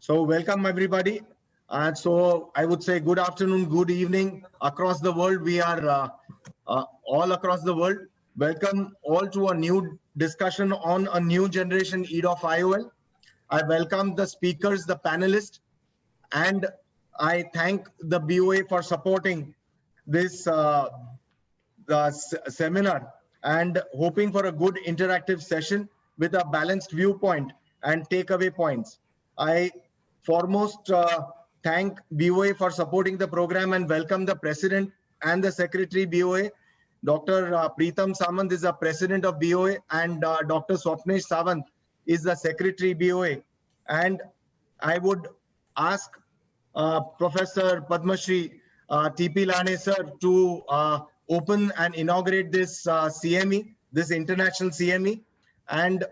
So welcome everybody. And so I would say good afternoon, good evening across the world. We are all across the world. Welcome all to a new discussion on a new generation EDOF IOL. I welcome the speakers, the panelists, and I thank the BOA for supporting this seminar and hoping for a good interactive session with a balanced viewpoint and takeaway points. I foremost thank BOA for supporting the program and welcome the President and the Secretary BOA. Dr. Preetham Samant is the President of BOA and Dr. Swapnesh Sawant is the Secretary BOA. And I would ask Professor Padma Shri P Lahane sir to open and inaugurate this CME, this international CME. And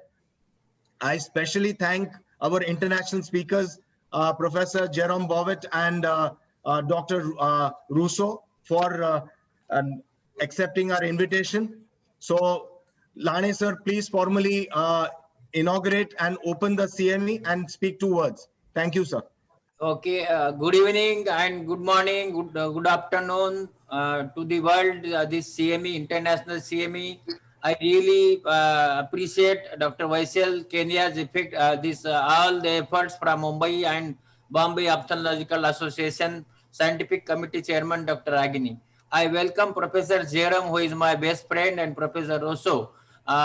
I especially thank our international speakers, Professor Jerome Bovet and Dr. Russo for accepting our invitation. So Lahane sir, please formally inaugurate and open the CME and speak 2 words. Thank you, sir. Okay, good evening and good morning, good afternoon to the world, this CME, international CME. I really appreciate Dr. Vaishal, Kenya's effect, all the efforts from Mumbai and Bombay Ophthalmic Association, Scientific Committee Chairman Dr. Agini. I welcome Professor Jerome, who is my best friend, and Professor Russo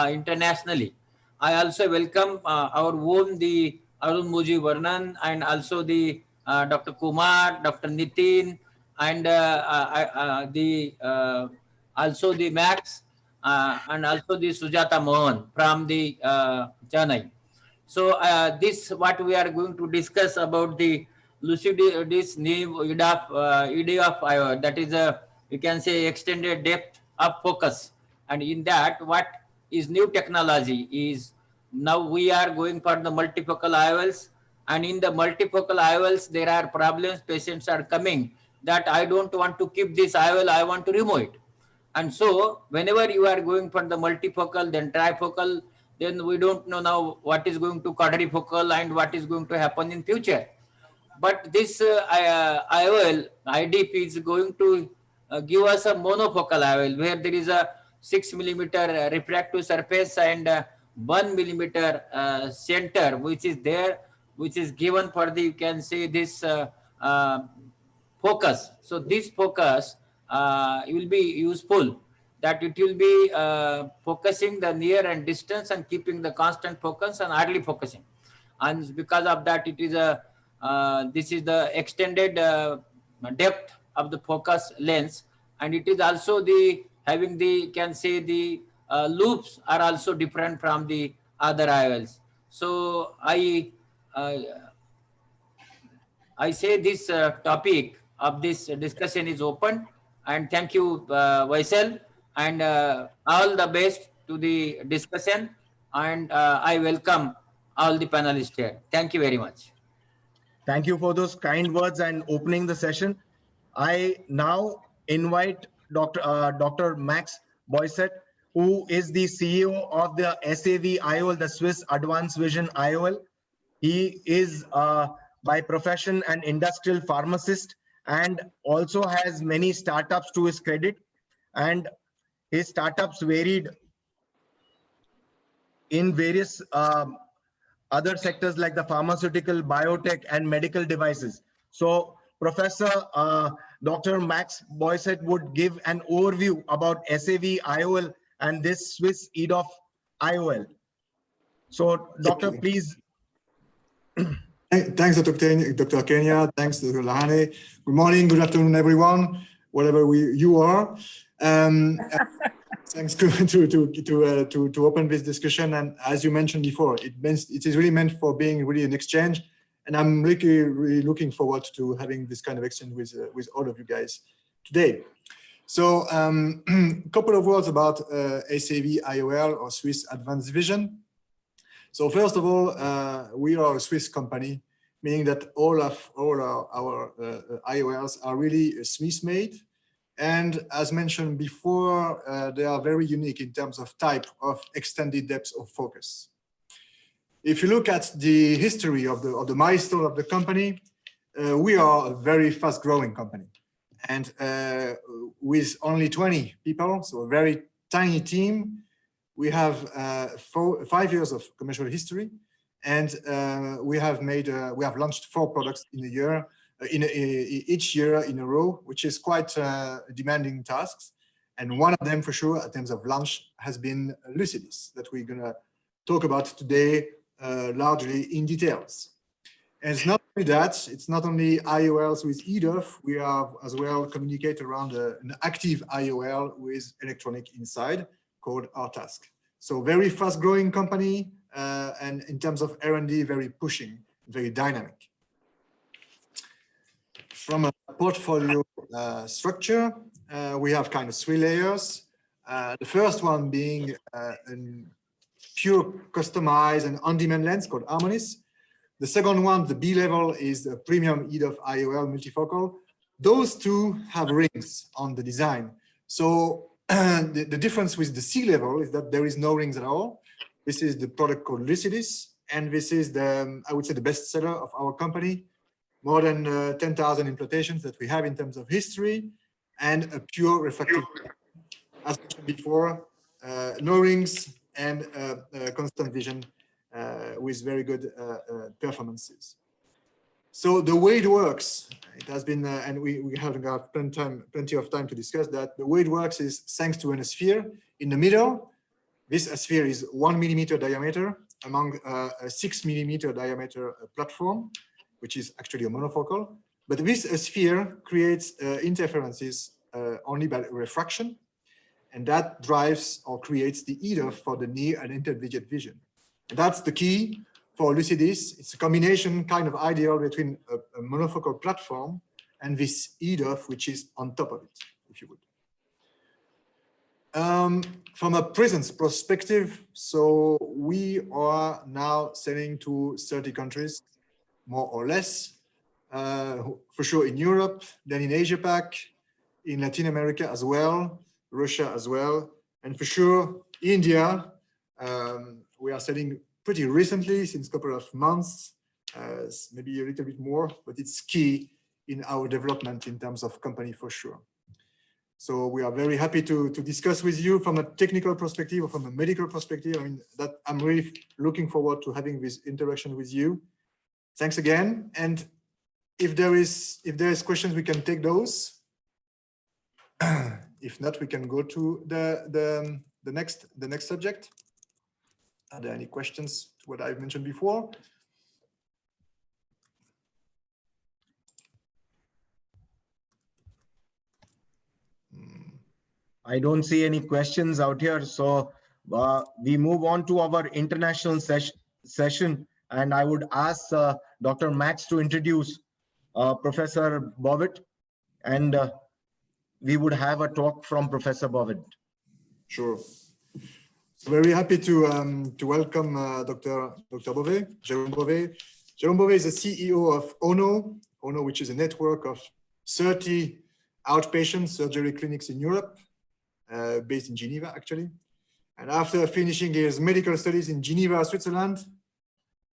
internationally. I also welcome our own, the Arun Muji Varnan, and also the Dr. Kumar, Dr. Nitin, and also the Max, and also the Sujatha Mohan from the Chennai. So this what we are going to discuss about the Lucidis new EDOF IOL, that is a, you can say, extended depth of focus. And in that, what is new technology is now we are going for the multifocal IOLs, and in the multifocal IOLs there are problems. Patients are coming that I don't want to keep this IOL, I want to remove it. And so whenever you are going for the multifocal, then trifocal, then we don't know now what is going to quadrifocal and what is going to happen in future. But this IOL, IDP is going to give us a monofocal IOL where there is a 6 millimeter refractive surface and 1 millimeter center, which is there, which is given for the, you can say, this focus. So this focus will be useful, that it will be focusing the near and distance and keeping the constant focus and early focusing. And because of that, it is a this is the extended depth of the focus lens, and it is also the having the, can say, the loops are also different from the other IOLs. So I say this topic of this discussion is open, and thank you, Vaishal, and all the best to the discussion, and I welcome all the panelists here. Thank you very much. Thank you for those kind words and opening the session. I now invite Dr. Max Boysset, who is the CEO of the SAV IOL, the Swiss Advanced Vision IOL. He is by profession an industrial pharmacist and also has many startups to his credit. And his startups varied in various other sectors like the pharmaceutical, biotech, and medical devices. So Professor Dr. Max Boysset would give an overview about SAV IOL and this Swiss EDOF IOL. So Doctor, please. Thanks, Dr. Kenia. Thanks, Dr. Lahane. Good morning, good afternoon, everyone, wherever you are. Thanks to open this discussion. And as you mentioned before, it is really meant for being really an exchange. And I'm really looking forward to having this kind of exchange with all of you guys today. So a couple of words about SAV IOL, or Swiss Advanced Vision. So first of all, we are a Swiss company, meaning that all our IOLs are really Swiss-made. And as mentioned before, they are very unique in terms of type of extended depth of focus. if you look at the history of the milestone of the company, we are a very fast growing company. And with only 20 people, so a very tiny team, we have 5 years of commercial history, and we have launched 4 products in a year, each year in a row, which is quite demanding tasks. And one of them, for sure, in terms of launch, has been Lucidis, that we're gonna talk about today largely in details. And it's not only that, it's not only IOLs with EDOF, we have as well communicate around an active IOL with electronic inside called RTask. So very fast growing company, and in terms of R&D, very pushing, very dynamic. From a portfolio structure, we have kind of 3 layers. The first one being a pure customized and on-demand lens called Harmonis. The second one, the B level, is the premium EDOF IOL multifocal. Those 2 have rings on the design. So the difference with the C level is that there is no rings at all. This is the product called Lucidis, and this is the, I would say, the best seller of our company. More than 10,000 implantations that we have in terms of history, and a pure refractive, as mentioned before, no rings and constant vision with very good performances. So the way it works, it has been, and we haven't got plenty of time to discuss that. The way it works is thanks to a sphere in the middle. This sphere is 1 millimeter diameter among a 6 millimeter diameter platform, which is actually a monofocal. But this sphere creates interferences only by refraction, and that drives or creates the EDOF for the near and intermediate vision. And that's the key for Lucidis. It's a combination kind of ideal between a monofocal platform and this EDOF, which is on top of it, if you would. From a presence perspective, so we are now selling to 30 countries, more or less, for sure in Europe, then in Asia Pac, in Latin America as well, Russia as well, and for sure India. We are selling pretty recently, since a couple of months, maybe a little bit more, but it's key in our development in terms of company for sure. So we are very happy to discuss with you from a technical perspective or from a medical perspective. I mean, that I'm really looking forward to having this interaction with you. Thanks again. And if there is questions, we can take those. If not, we can go to the next subject. Are there any questions to what I've mentioned before? I don't see any questions out here. So we move on to our international session. And I would ask Dr. Max to introduce Professor Bovet, and we would have a talk from Professor Bovet. Sure. Very happy to welcome Dr. Bovet, Jerome Bovet. Jerome Bovet is the CEO of ONO, which is a network of 30 outpatient surgery clinics in Europe, based in Geneva, actually. And after finishing his medical studies in Geneva, Switzerland,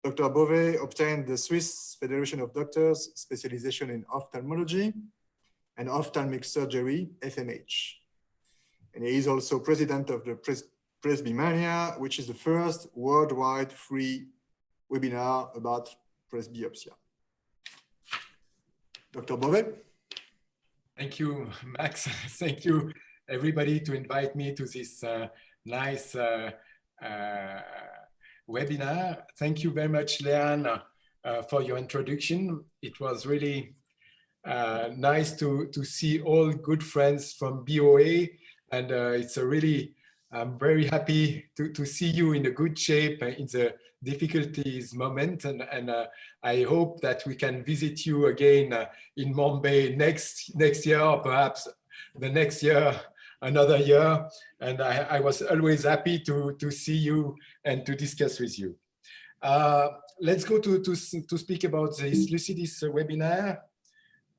Dr. Bovet obtained the Swiss Federation of Doctors specialization in ophthalmology and ophthalmic surgery, FMH. And he is also president of the Presbymania, which is the first worldwide free webinar about presbyopia. Dr. Bovet. Thank you, Max. Thank you, everybody, to invite me to this nice webinar. Thank you very much, Leanne, for your introduction. It was really nice to see all good friends from BOA, and it's a really, I'm very happy to see you in a good shape in the difficulties moment, and I hope that we can visit you again in Mumbai next year, or perhaps the next year, another year. And I was always happy to see you and to discuss with you. Let's go to speak about this Lucidis webinar.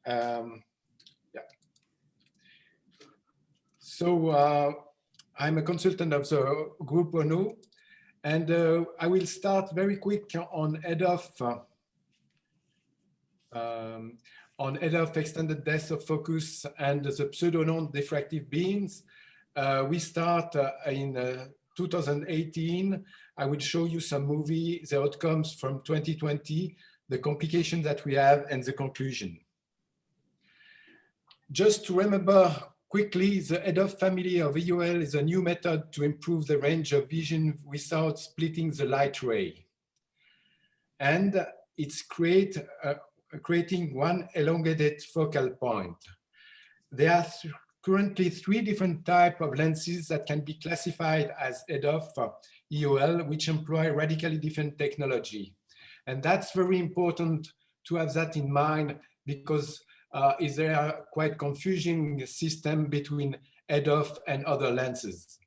Yeah. So I'm a consultant of the group ONO, And I will start very quick on EDOF, extended depth of focus and the pseudo-non-diffractive beams. We start in 2018. I will show you some movie, the outcomes from 2020, the complications that we have, and the conclusion. Just to remember quickly, the EDOF family of IOL is a new method to improve the range of vision without splitting the light ray. And it's creating one elongated focal point. There are currently 3 different types of lenses that can be classified as EDOF IOL, which employ radically different technology. And that's very important to have that in mind, because there are quite confusing system between EDOF and other lenses.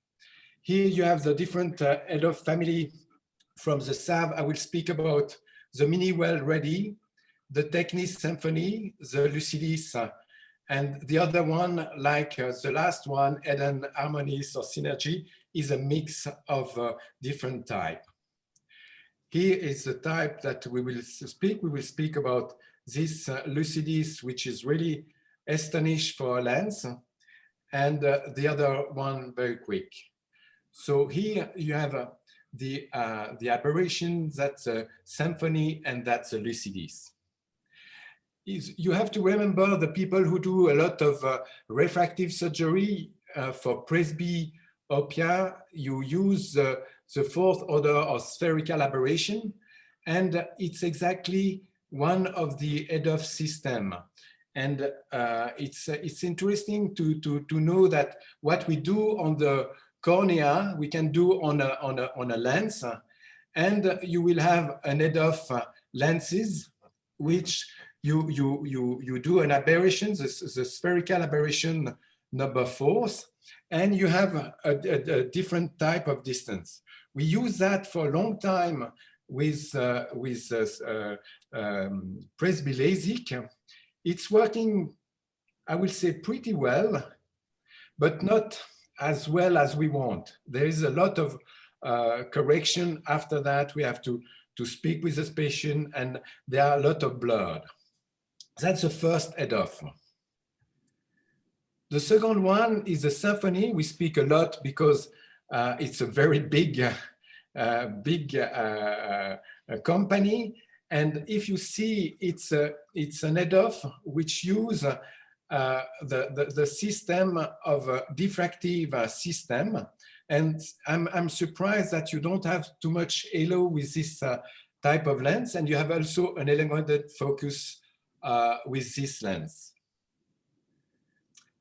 Here you have the different EDOF family from the SAV. I will speak about the Mini Well Ready, the Technis Symphony, the Lucidis, and the other one, like the last one, Eden Harmonies or Synergy, is a mix of different type. Here is the type that we will speak. We will speak about this Lucidis, which is really astonished for a lens, and the other one very quick. So here you have the aberration, that's a Symphony, and that's a Lucidis. You have to remember the people who do a lot of refractive surgery for presbyopia, you use the 4th order of spherical aberration, and it's exactly one of the EDOF system. And it's interesting to know that what we do on the cornea, we can do on a lens, and you will have an EDOF lenses, which you do an aberration, the spherical aberration number 4, and you have a different type of distance. We use that for a long time with presby LASIK. It's working, I will say, pretty well, but not as well as we want. There is a lot of correction after that. We have to speak with the patient, and there are a lot of blood. That's the first EDOF. The second one is the Symphony. We speak a lot because it's a very big company. And if you see, it's an EDOF which use the system of a diffractive system. And I'm surprised that you don't have too much halo with this type of lens, and you have also an elongated focus with this lens.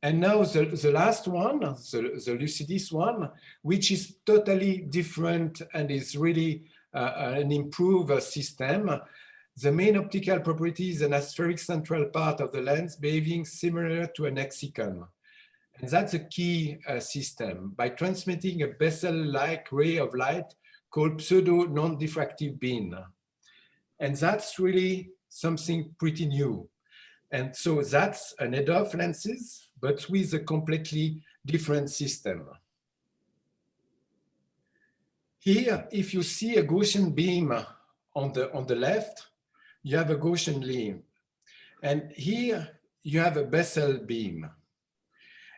And now the last one, the Lucidis one, which is totally different and is really an improved system. The main optical property is an aspheric central part of the lens behaving similar to an hexagon. And that's a key system by transmitting a bezel-like ray of light called pseudo-non-diffractive beam. And that's really something pretty new. And so that's an EDOF lenses, but with a completely different system. Here, if you see a Gaussian beam on the left, you have a Gaussian beam. And here you have a bezel beam.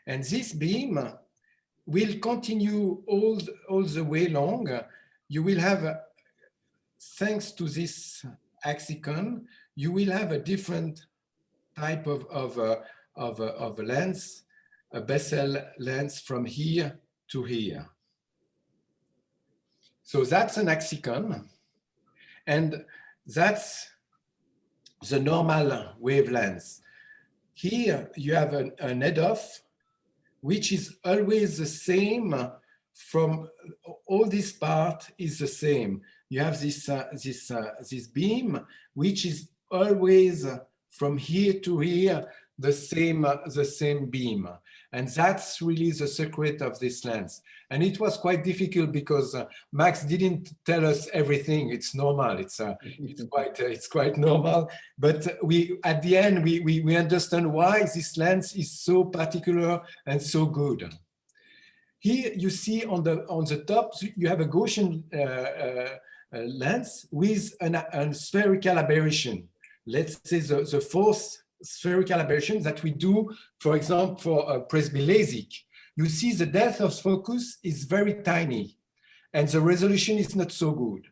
And this beam will continue all the way long. You will have, thanks to this hexagon, you will have a different type of a lens, a bezel lens from here to here. So that's an hexagon, and that's the normal wavelength. Here you have an EDOF, which is always the same from all this part is the same. You have this beam, which is always from here to here, the same beam. And that's really the secret of this lens. And it was quite difficult because Max didn't tell us everything. It's normal. It's quite normal. But at the end, we understand why this lens is so particular and so good. Here you see on the top, you have a Gaussian lens with a spherical aberration. Let's say the fourth spherical aberration that we do, for example, for Presby LASIK. You see the depth of focus is very tiny and the resolution is not so good.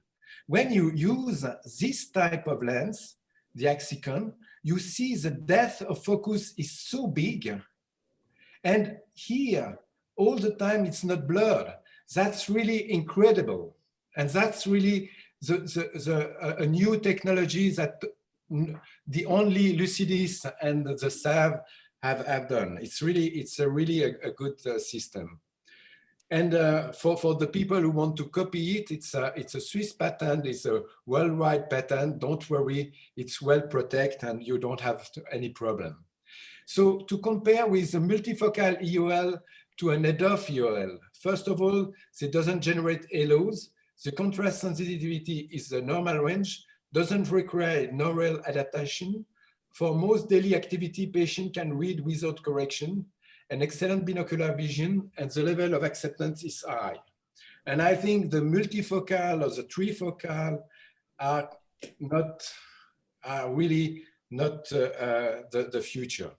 When you use this type of lens, the Axicon, you see the depth of focus is so big. And here, all the time, it's not blurred. That's really incredible. And that's really a new technology that the only Lucidis and the SAV have done. It's really a good system. And for the people who want to copy it, it's a Swiss patent, it's a worldwide patent. Don't worry, it's well protected and you don't have any problem. So to compare with a multifocal EOL to an EDOF IOL, first of all, it doesn't generate halos. The contrast sensitivity is the normal range, doesn't require neural adaptation. For most daily activity, patient can read without correction, an excellent binocular vision, and the level of acceptance is high. And I think the multifocal or the trifocal are really not the future.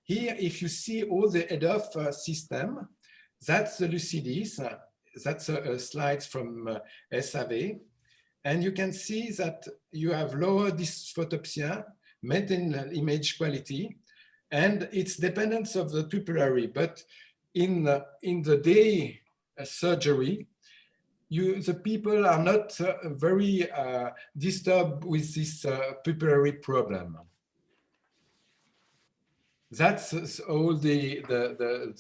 Here, if you see all the EDOF system, that's the Lucidis. That's slides from SAV. And you can see that you have lower dysphotopsia, maintain image quality, and it's dependence of the pupillary. But in the day surgery, the people are not very disturbed with this pupillary problem. That's all the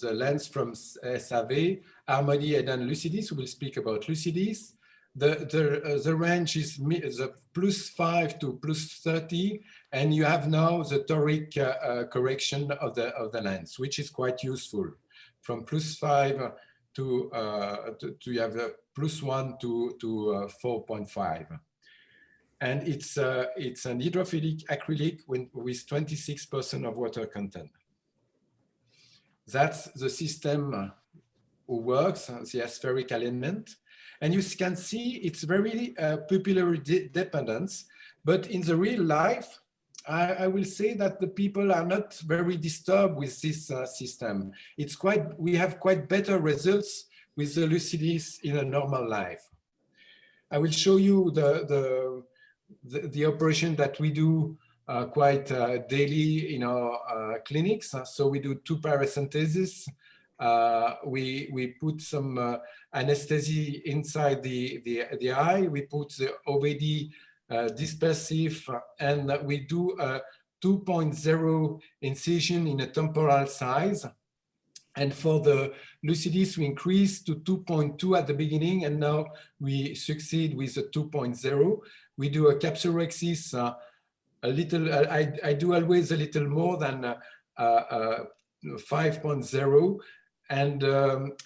lens from SAV, Harmony, and Lucidis. We'll speak about Lucidis. The range is the +5 to +30, and you have now the toric correction of the lens, which is quite useful. From +5 to you have a +1 to 4.5. And it's an hydrophilic acrylic with 26% of water content. That's the system who works, the aspheric element. And you can see it's very pupillary dependence, but in the real life, I will say that the people are not very disturbed with this system. We have quite better results with the Lucidis in a normal life. I will show you the operation that we do quite daily in our clinics. So we do 2 paracentesis. We put some anesthesia inside the eye. We put the OVD dispersive, and we do a 2.0 incision in a temporal size. And for the Lucidis, we increase to 2.2 at the beginning, and now we succeed with a 2.0. We do a capsulorhexis a little, I do always a little more than 5.0. And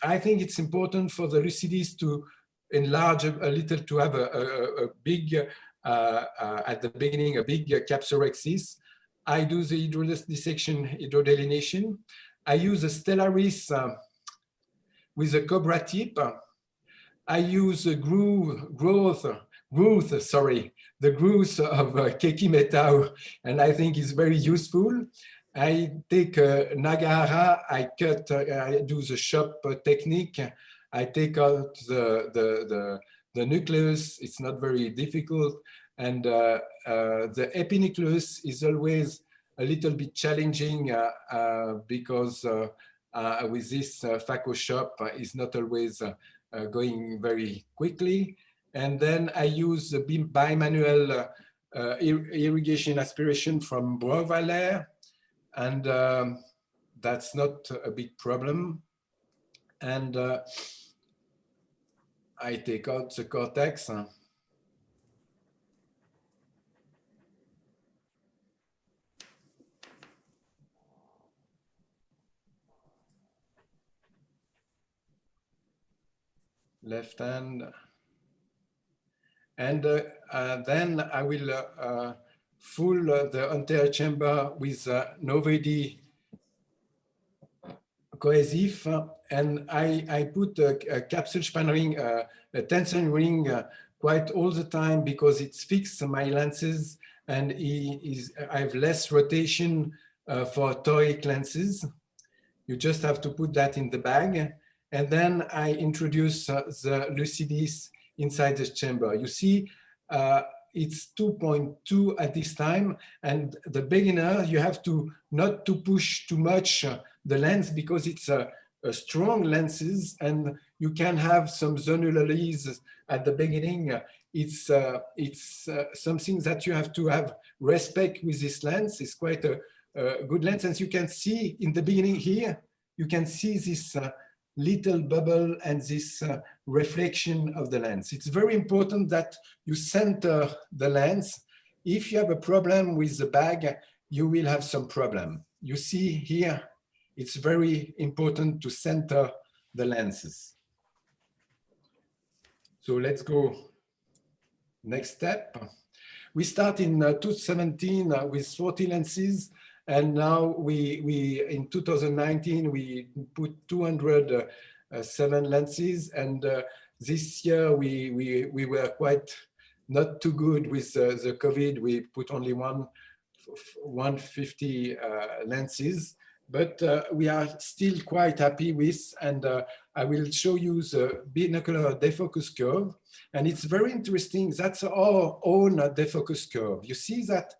I think it's important for the Lucidis to enlarge a little, to have a big, at the beginning, a big capsulorhexis. I do the hydrodissection, hydrodelineation. I use a Stellaris with a Cobra tip. I use a growth of Keiki Metao, and I think it's very useful. I take Nagahara, I cut, I do the shop technique. I take out the nucleus, it's not very difficult. And the epinucleus is always a little bit challenging because with this phaco shop is not always going very quickly. And then I use the bimanual irrigation aspiration from Bovet, and that's not a big problem. And I take out the cortex. Left hand. And then I will full the anterior chamber with Novedi cohesive, and I put a capsule span ring, a tension ring quite all the time because it's fixed my lenses, and I have less rotation for toric lenses. You just have to put that in the bag. And then I introduce the Lucidis inside the chamber. You see, it's 2.2 at this time. And the beginner, you have to not to push too much the lens because it's a strong lenses, and you can have some zonulales at the beginning. It's something that you have to have respect with this lens. It's quite a good lens. As you can see in the beginning here, you can see this little bubble and this reflection of the lens. It's very important that you center the lens. If you have a problem with the bag, you will have some problem. You see here, it's very important to center the lenses. So let's go next step. We start in 2017 with 40 lenses, and now we in 2019 we put 207 lenses, and this year we were quite not too good with the COVID. We put only 150 lenses, but we are still quite happy with, and I will show you the binocular defocus curve. And it's very interesting, that's our own defocus curve. You see that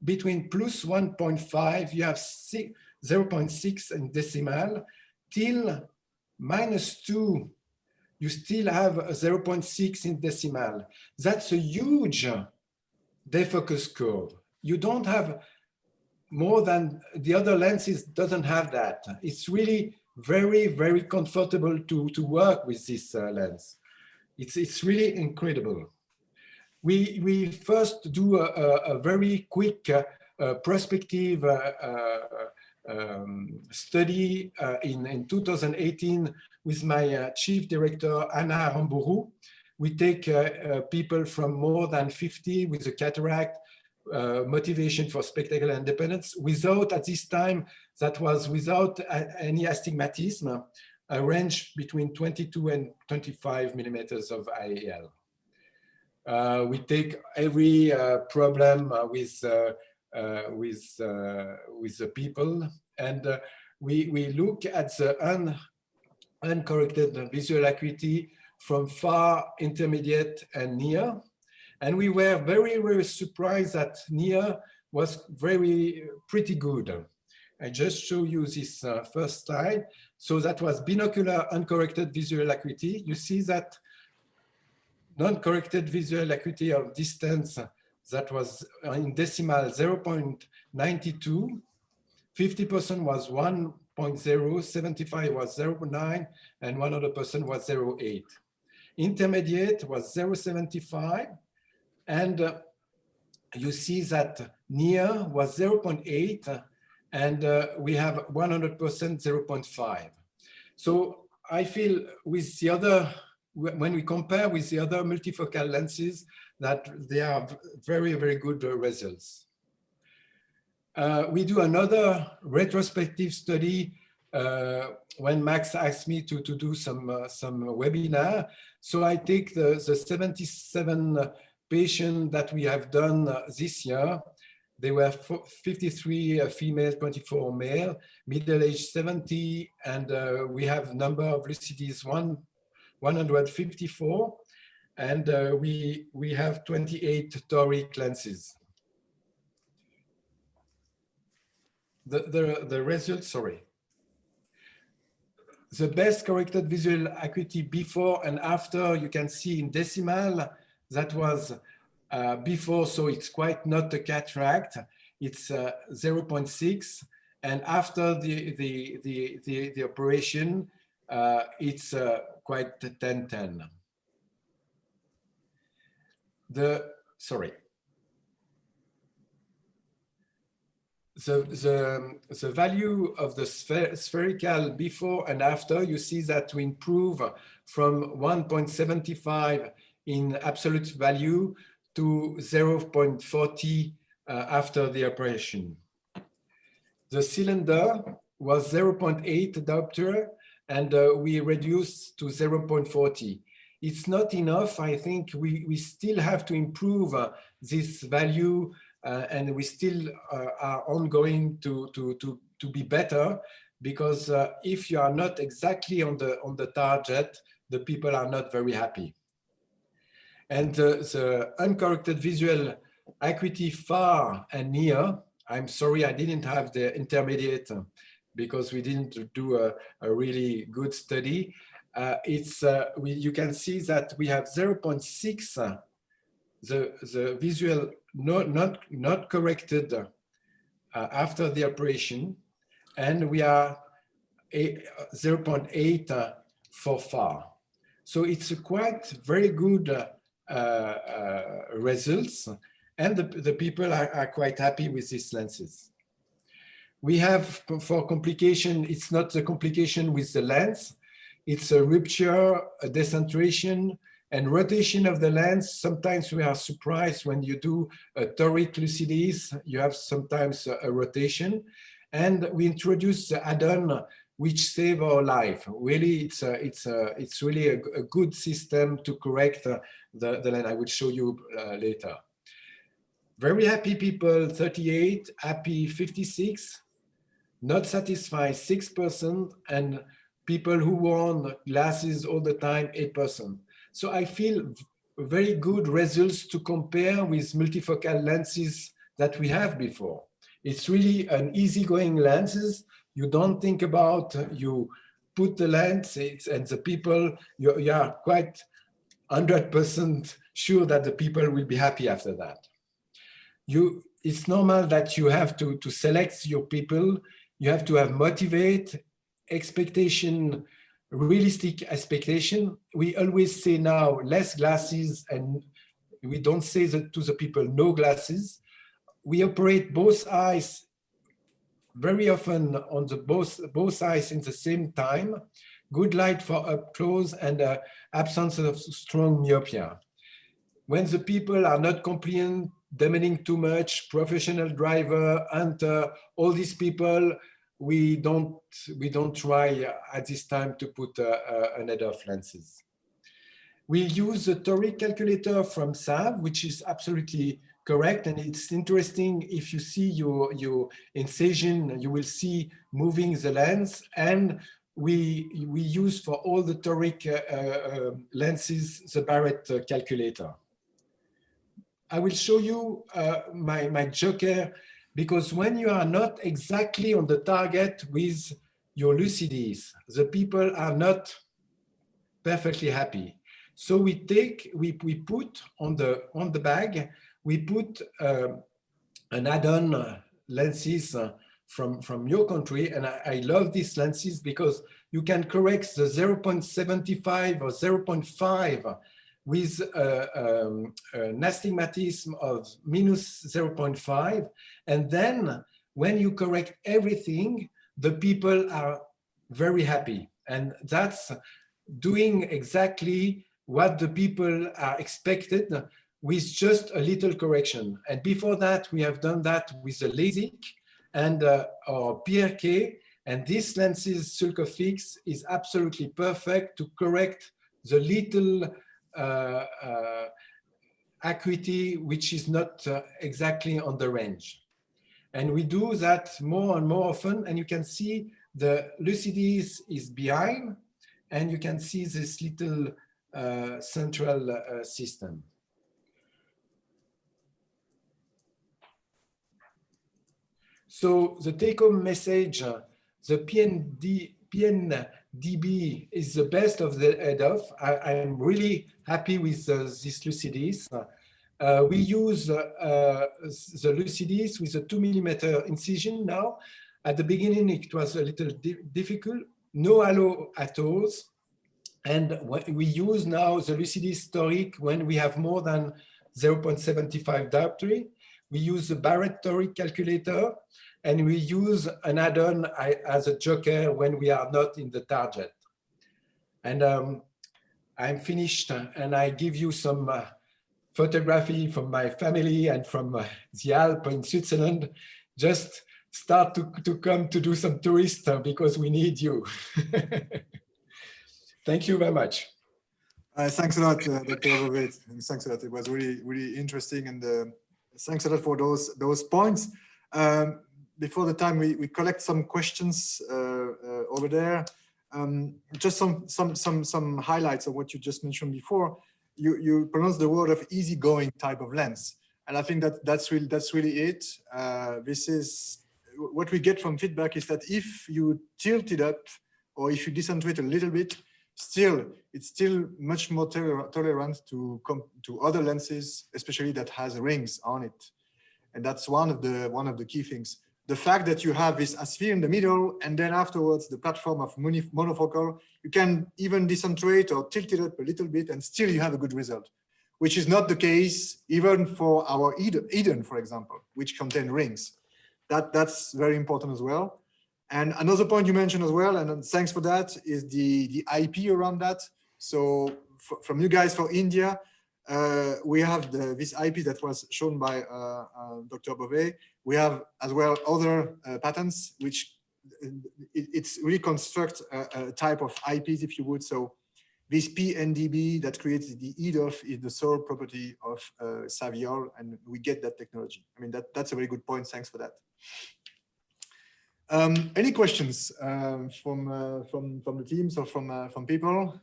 between plus 1.5, you have 0.6 in decimal, till -2, you still have 0.6 in decimal. That's a huge defocus curve. You don't have more than the other lenses doesn't have that. It's really very, very comfortable to work with this lens. It's really incredible. We first do a very quick prospective study in 2018 with my chief director, Anna Ramburu. We take people from more than 50 with a cataract, motivation for spectacular independence, without, at this time, that was without any astigmatism, a range between 22 and 25 millimeters of IOL. We take every problem with the people, and we look at the uncorrected visual acuity from far, intermediate, and near. And we were very, very surprised that near was pretty good. I just show you this first slide. So that was binocular uncorrected visual acuity. You see that non-corrected visual acuity of distance that was in decimal 0.92, 50% was 1.0, 75 was 0.9, and 100% was 0.8. Intermediate was 0.75, and you see that near was 0.8, and we have 100% 0.5. So I feel with the other, when we compare with the other multifocal lenses, that they are very, very good results. We do another retrospective study when Max asked me to do some webinar. So I take the 77 patients that we have done this year. They were 53 female, 24 male, middle age 70, and we have number of Lucidis 154, and we have 28 toric lenses. The results, sorry. The best corrected visual acuity before and after, you can see in decimal, that was before, so it's quite not a cataract, it's 0.6, and after the operation, it's quite 10-10. The value of the spherical before and after, you see that we improve from 1.75 in absolute value to 0.40 after the operation. The cylinder, was 0.8 diopter, and we reduced to 0.40. It's not enough. I think we still have to improve this value, and we still are ongoing to be better, because if you are not exactly on the target, the people are not very happy. And the uncorrected visual acuity far and near, I'm sorry I didn't have the intermediate because we didn't do a really good study. You can see that we have 0.6, the visual not corrected after the operation, and we are 0.8 for far. So it's a quite very good results, and the people are quite happy with these lenses. We have, for complication, it's not the complication with the lens, it's a rupture, a decentration, and rotation of the lens. Sometimes we are surprised when you do a toric Lucidis, you have sometimes a rotation. And we introduced the add-on which save our life. Really, it's really a good system to correct the lens. I will show you later. Very happy people, 38, happy 56, not satisfied 6%, and people who worn glasses all the time 8%. So I feel very good results to compare with multifocal lenses that we have before. It's really an easygoing lenses. You don't think about, you put the lens, and the people, you are quite 100% sure that the people will be happy after that. It's normal that you have to select your people. You have to have motivate, expectation, realistic expectation. We always say now less glasses, and we don't say that to the people no glasses. We operate both eyes very often on the both eyes in the same time. Good light for up close and absence of strong myopia. When the people are not compliant, demanding too much, professional driver, hunter, all these people, we don't try at this time to put an EDOF lenses. We use the toric calculator from SAV, which is absolutely correct, and it's interesting. If you see your incision, you will see moving the lens, and we use for all the toric lenses the Barrett calculator. I will show you my joker, because when you are not exactly on the target with your Lucidis, the people are not perfectly happy. So we put on the bag, we put an add-on lenses from your country, and I love these lenses because you can correct the 0.75 or 0.5 with an astigmatism of minus 0.5, and then when you correct everything, the people are very happy, and that's doing exactly what the people are expected with just a little correction. And before that, we have done that with the LASIK and our PRK, and this lenses Sulcofix is absolutely perfect to correct the little acuity which is not exactly on the range. And we do that more and more often, and you can see the Lucidis is behind, and you can see this little central system. So the take-home message, the PNDB is the best of the EDOF. I'm really happy with this Lucidis. We use the Lucidis with a 2 mm incision now. At the beginning, it was a little difficult, no halo at all. And we use now the Lucidis toric when we have more than 0.75 dioptry. We use the Barrett toric calculator, and we use an add-on as a joker when we are not in the target. And I'm finished, and I give you some photography from my family and from the Alps in Switzerland, just start to come to do some tourists because we need you. Thank you very much. Thanks a lot, Dr. Bovet. Thanks a lot. It was really, really interesting, and thanks a lot for those points. Before the time we collect some questions over there, just some highlights of what you just mentioned before. You pronounced the word of easygoing type of lens, and I think that's really it. This is what we get from feedback, is that if you tilt it up or if you decentrate a little bit, it's still much more tolerant to other lenses, especially that has rings on it, and that's one of the key things. The fact that you have this sphere in the middle, and then afterwards the platform of monofocal, you can even decentrate or tilt it up a little bit, and still you have a good result, which is not the case even for our Eden, for example, which contain rings. That's very important as well. And another point you mentioned as well, and thanks for that, is the IP around that. So from you guys for India, we have this IP that was shown by Dr. Bovet. We have as well other patents, which it's reconstruct a type of IPs, if you would. So this PNDB that creates the EDOF is the sole property of SAV IOL, and we get that technology. I mean, that's a very good point. Thanks for that. Any questions from the teams or from people?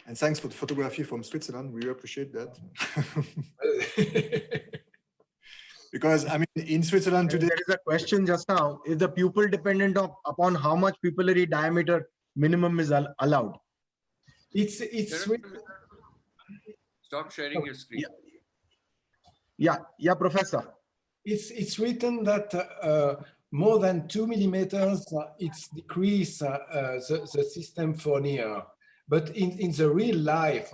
And thanks for the photography from Switzerland. We appreciate that. Because I mean, in Switzerland today, there is a question just now: is the pupil dependent upon how much pupillary diameter minimum is allowed? It's Stop sharing your screen. Yeah, Professor. It's written that more than 2 millimeters, it's decrease the system for near. But in the real life,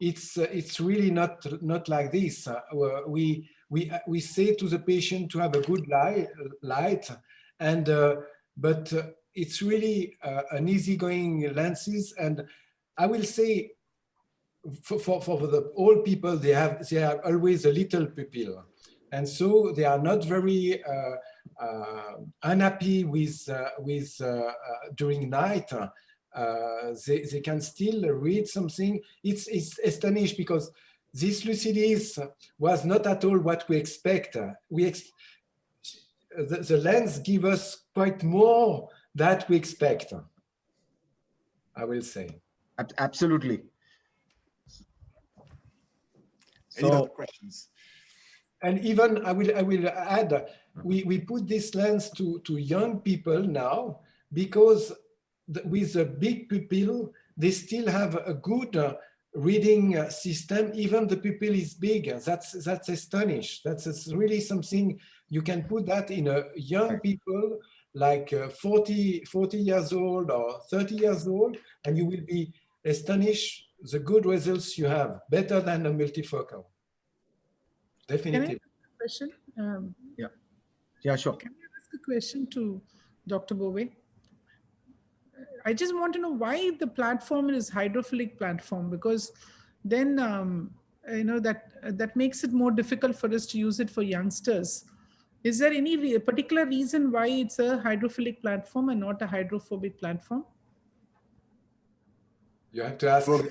it's really not like this. We say to the patient to have a good light, and but it's really an easygoing lenses. And I will say for the old people, they are always a little pupil. And so they are not very unhappy with during night. They can still read something. It's astonishing because this Lucidis was not at all what we expect. The lens give us quite more than we expect, I will say. Absolutely. Any other questions? And even I will add, we put this lens to young people now because with a big pupil, they still have a good reading system. Even the pupil is big. That's astonishing. That's really something you can put that in a young people like 40 years old or 30 years old, and you will be astonished the good results you have, better than a multifocal. Definitely. Can I ask a question? Yeah, sure. Can I ask a question to Dr. Bovet? I just want to know why the platform is hydrophilic platform, because then you know that makes it more difficult for us to use it for youngsters. Is there any particular reason why it's a hydrophilic platform and not a hydrophobic platform? You have to ask. Well,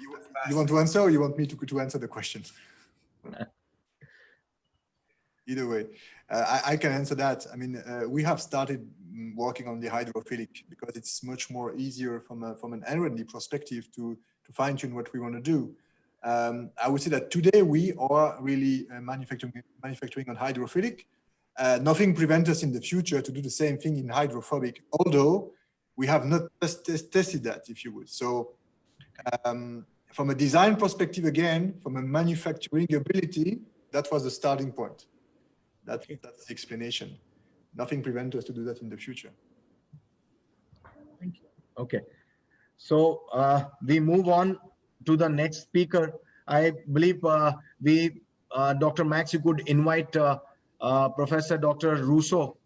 you want to answer, or you want me to answer the question? Either way, I can answer that. I mean, we have started working on the hydrophilic because it's much more easier from an R&D perspective to fine-tune what we want to do. I would say that today we are really manufacturing on hydrophilic. Nothing prevents us in the future to do the same thing in hydrophobic, although we have not tested that, if you would. So from a design perspective, again, from a manufacturing ability, that was the starting point. That's the explanation. Nothing prevents us to do that in the future. Thank you. Okay. So we move on to the next speaker. I believe Dr. Max, you could invite Professor Dr. Russo.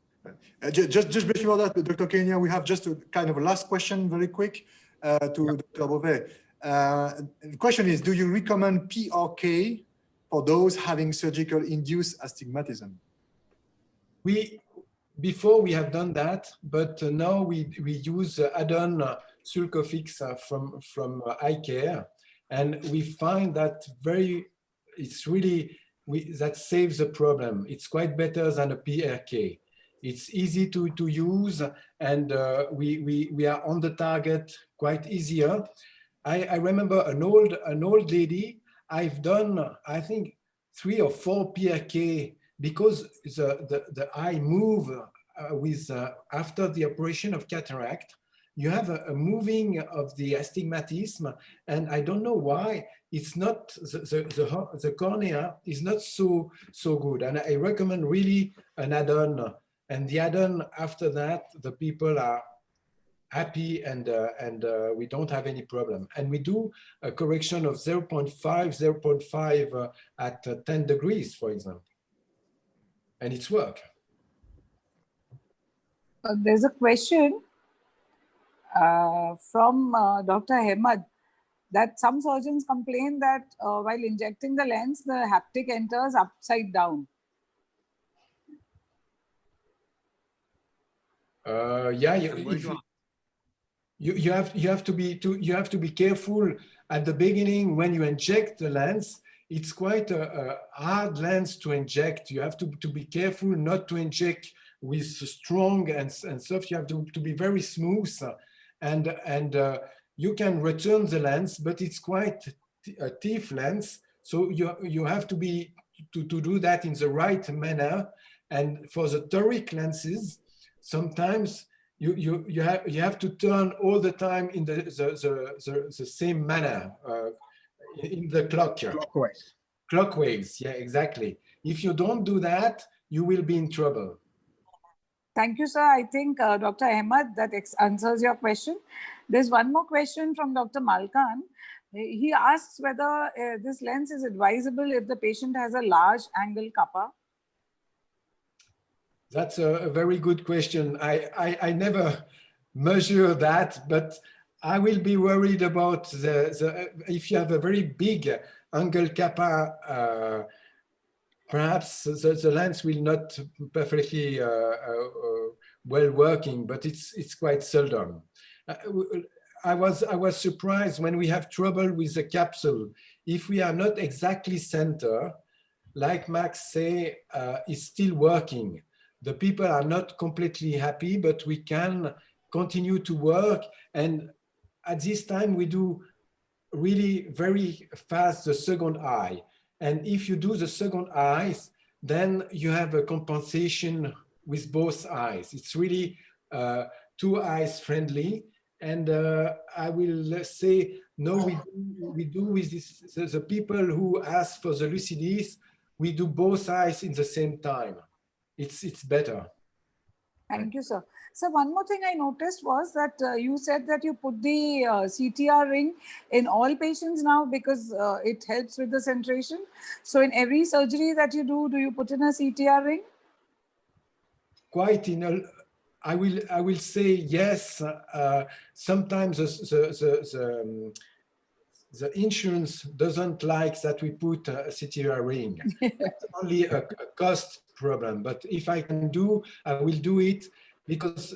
Just before that, Dr. Kenia, we have just a kind of a last question, very quick, to Dr. Bovet. The question is, do you recommend P or K for those having surgical induced astigmatism? Before we have done that, but now we use add-on Sulcofix from eye care, and we find that that saves the problem. It's quite better than a PRK. It's easy to use, and we are on the target quite easier. I remember an old lady. I've done, I think, 3 or 4 PRK because the eye move after the operation of cataract. You have a moving of the astigmatism, and I don't know why it's not the cornea is not so good. And I recommend really an add-on. And the add-on after that, the people are happy, and we don't have any problem. And we do a correction of 0.5 at 10 degrees, for example, and it's work. There's a question from Dr. Ahmed that some surgeons complain that while injecting the lens, the haptic enters upside down. Yeah, you have to be careful at the beginning when you inject the lens. It's quite a hard lens to inject. You have to be careful not to inject with strong and soft. You have to be very smooth, and you can return the lens, but it's quite a stiff lens. So you have to do that in the right manner. And for the toric lenses, sometimes you have to turn all the time in the same manner, in the Clockwise. Clockwise, yeah, exactly. If you don't do that, you will be in trouble. Thank you, sir. I think Dr. Ahmed, that answers your question. There's one more question from Dr. Malkan. He asks whether this lens is advisable if the patient has a large angle kappa. That's a very good question. I never measure that, but I will be worried about if you have a very big angle kappa, perhaps the lens will not perfectly well working, but it's quite seldom. I was surprised when we have trouble with the capsule. If we are not exactly center, like Max say, it's still working. The people are not completely happy, but we can continue to work. And at this time, we do really very fast the second eye. And if you do the second eyes, then you have a compensation with both eyes. It's really 2 eyes friendly. And I will say, no, we do with this, the people who ask for the Lucidis, we do both eyes in the same time. It's better. Thank you, sir. So one more thing I noticed was that you said that you put the CTR ring in all patients now because it helps with the centration. So in every surgery that you do you put in a CTR ring? Quite in a, I will say yes. Sometimes the insurance doesn't like that we put a CTR ring. It's only a cost problem. But if I can do, I will do it, because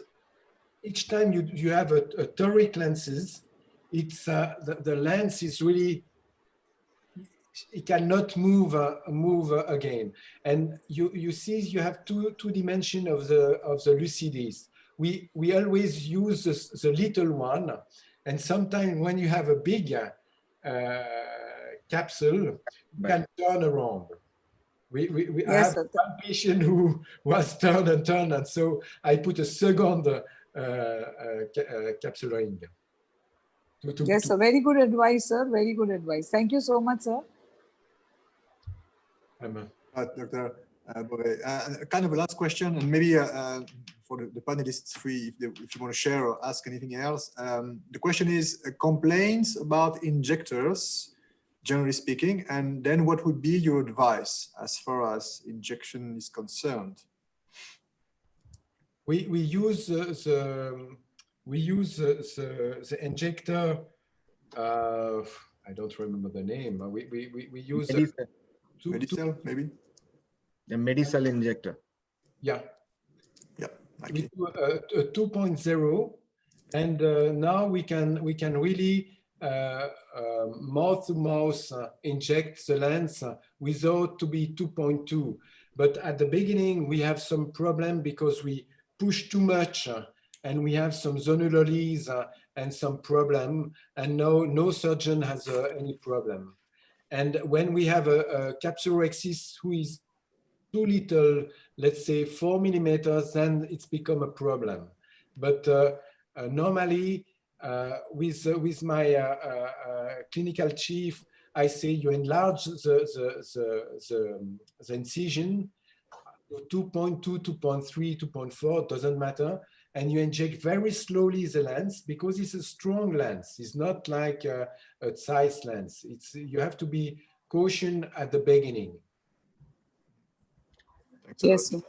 each time you have a toric lenses, it's the lens is really, it cannot move again. And you see, you have two dimensions of the Lucidis. We always use the little one, and sometimes when you have a big capsule, you can turn around. We Yes, have one patient who was turned, and so I put a second capsule ring. Yes, sir. Very good advice, sir. Very good advice. Thank you so much, sir. Dr. Bovet, kind of a last question, and maybe for the panelists, if you want to share or ask anything else. The question is complaints about injectors, generally speaking, and then what would be your advice as far as injection is concerned? We use the injector. I don't remember the name. We use Medicell, maybe? The Medicell injector. Yeah. Yeah. We do a 2.0, and now we can really mouth-to-mouth inject the lens without to be 2.2. But at the beginning, we have some problem because we push too much and we have some zonulolis and some problem, and no surgeon has any problem. And when we have a capsulorhexis who is too little, let's say 4 millimeters, then it's become a problem. But normally, with my clinical chief, I say you enlarge the incision to 2.2, 2.3, 2.4, doesn't matter. And you inject very slowly the lens because it's a strong lens. It's not like a size lens. You have to be cautious at the beginning. Yes, sir.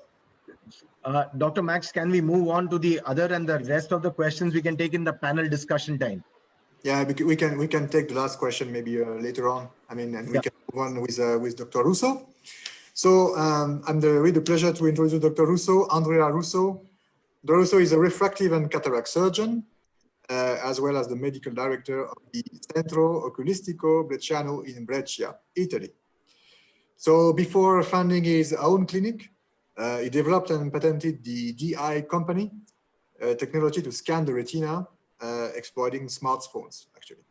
Dr. Max, can we move on to the other, and the rest of the questions we can take in the panel discussion time? Yeah, we can take the last question maybe later on. I mean, and we can move on with Dr. Russo. So I'm with the pleasure to introduce Dr. Russo, Andrea Russo. Dr. Russo is a refractive and cataract surgeon, as well as the medical director of the Centro Oculistico Bresciano in Brescia, Italy. So before founding his own clinic, he developed and patented the DI company technology to scan the retina, exploiting smartphones, actually.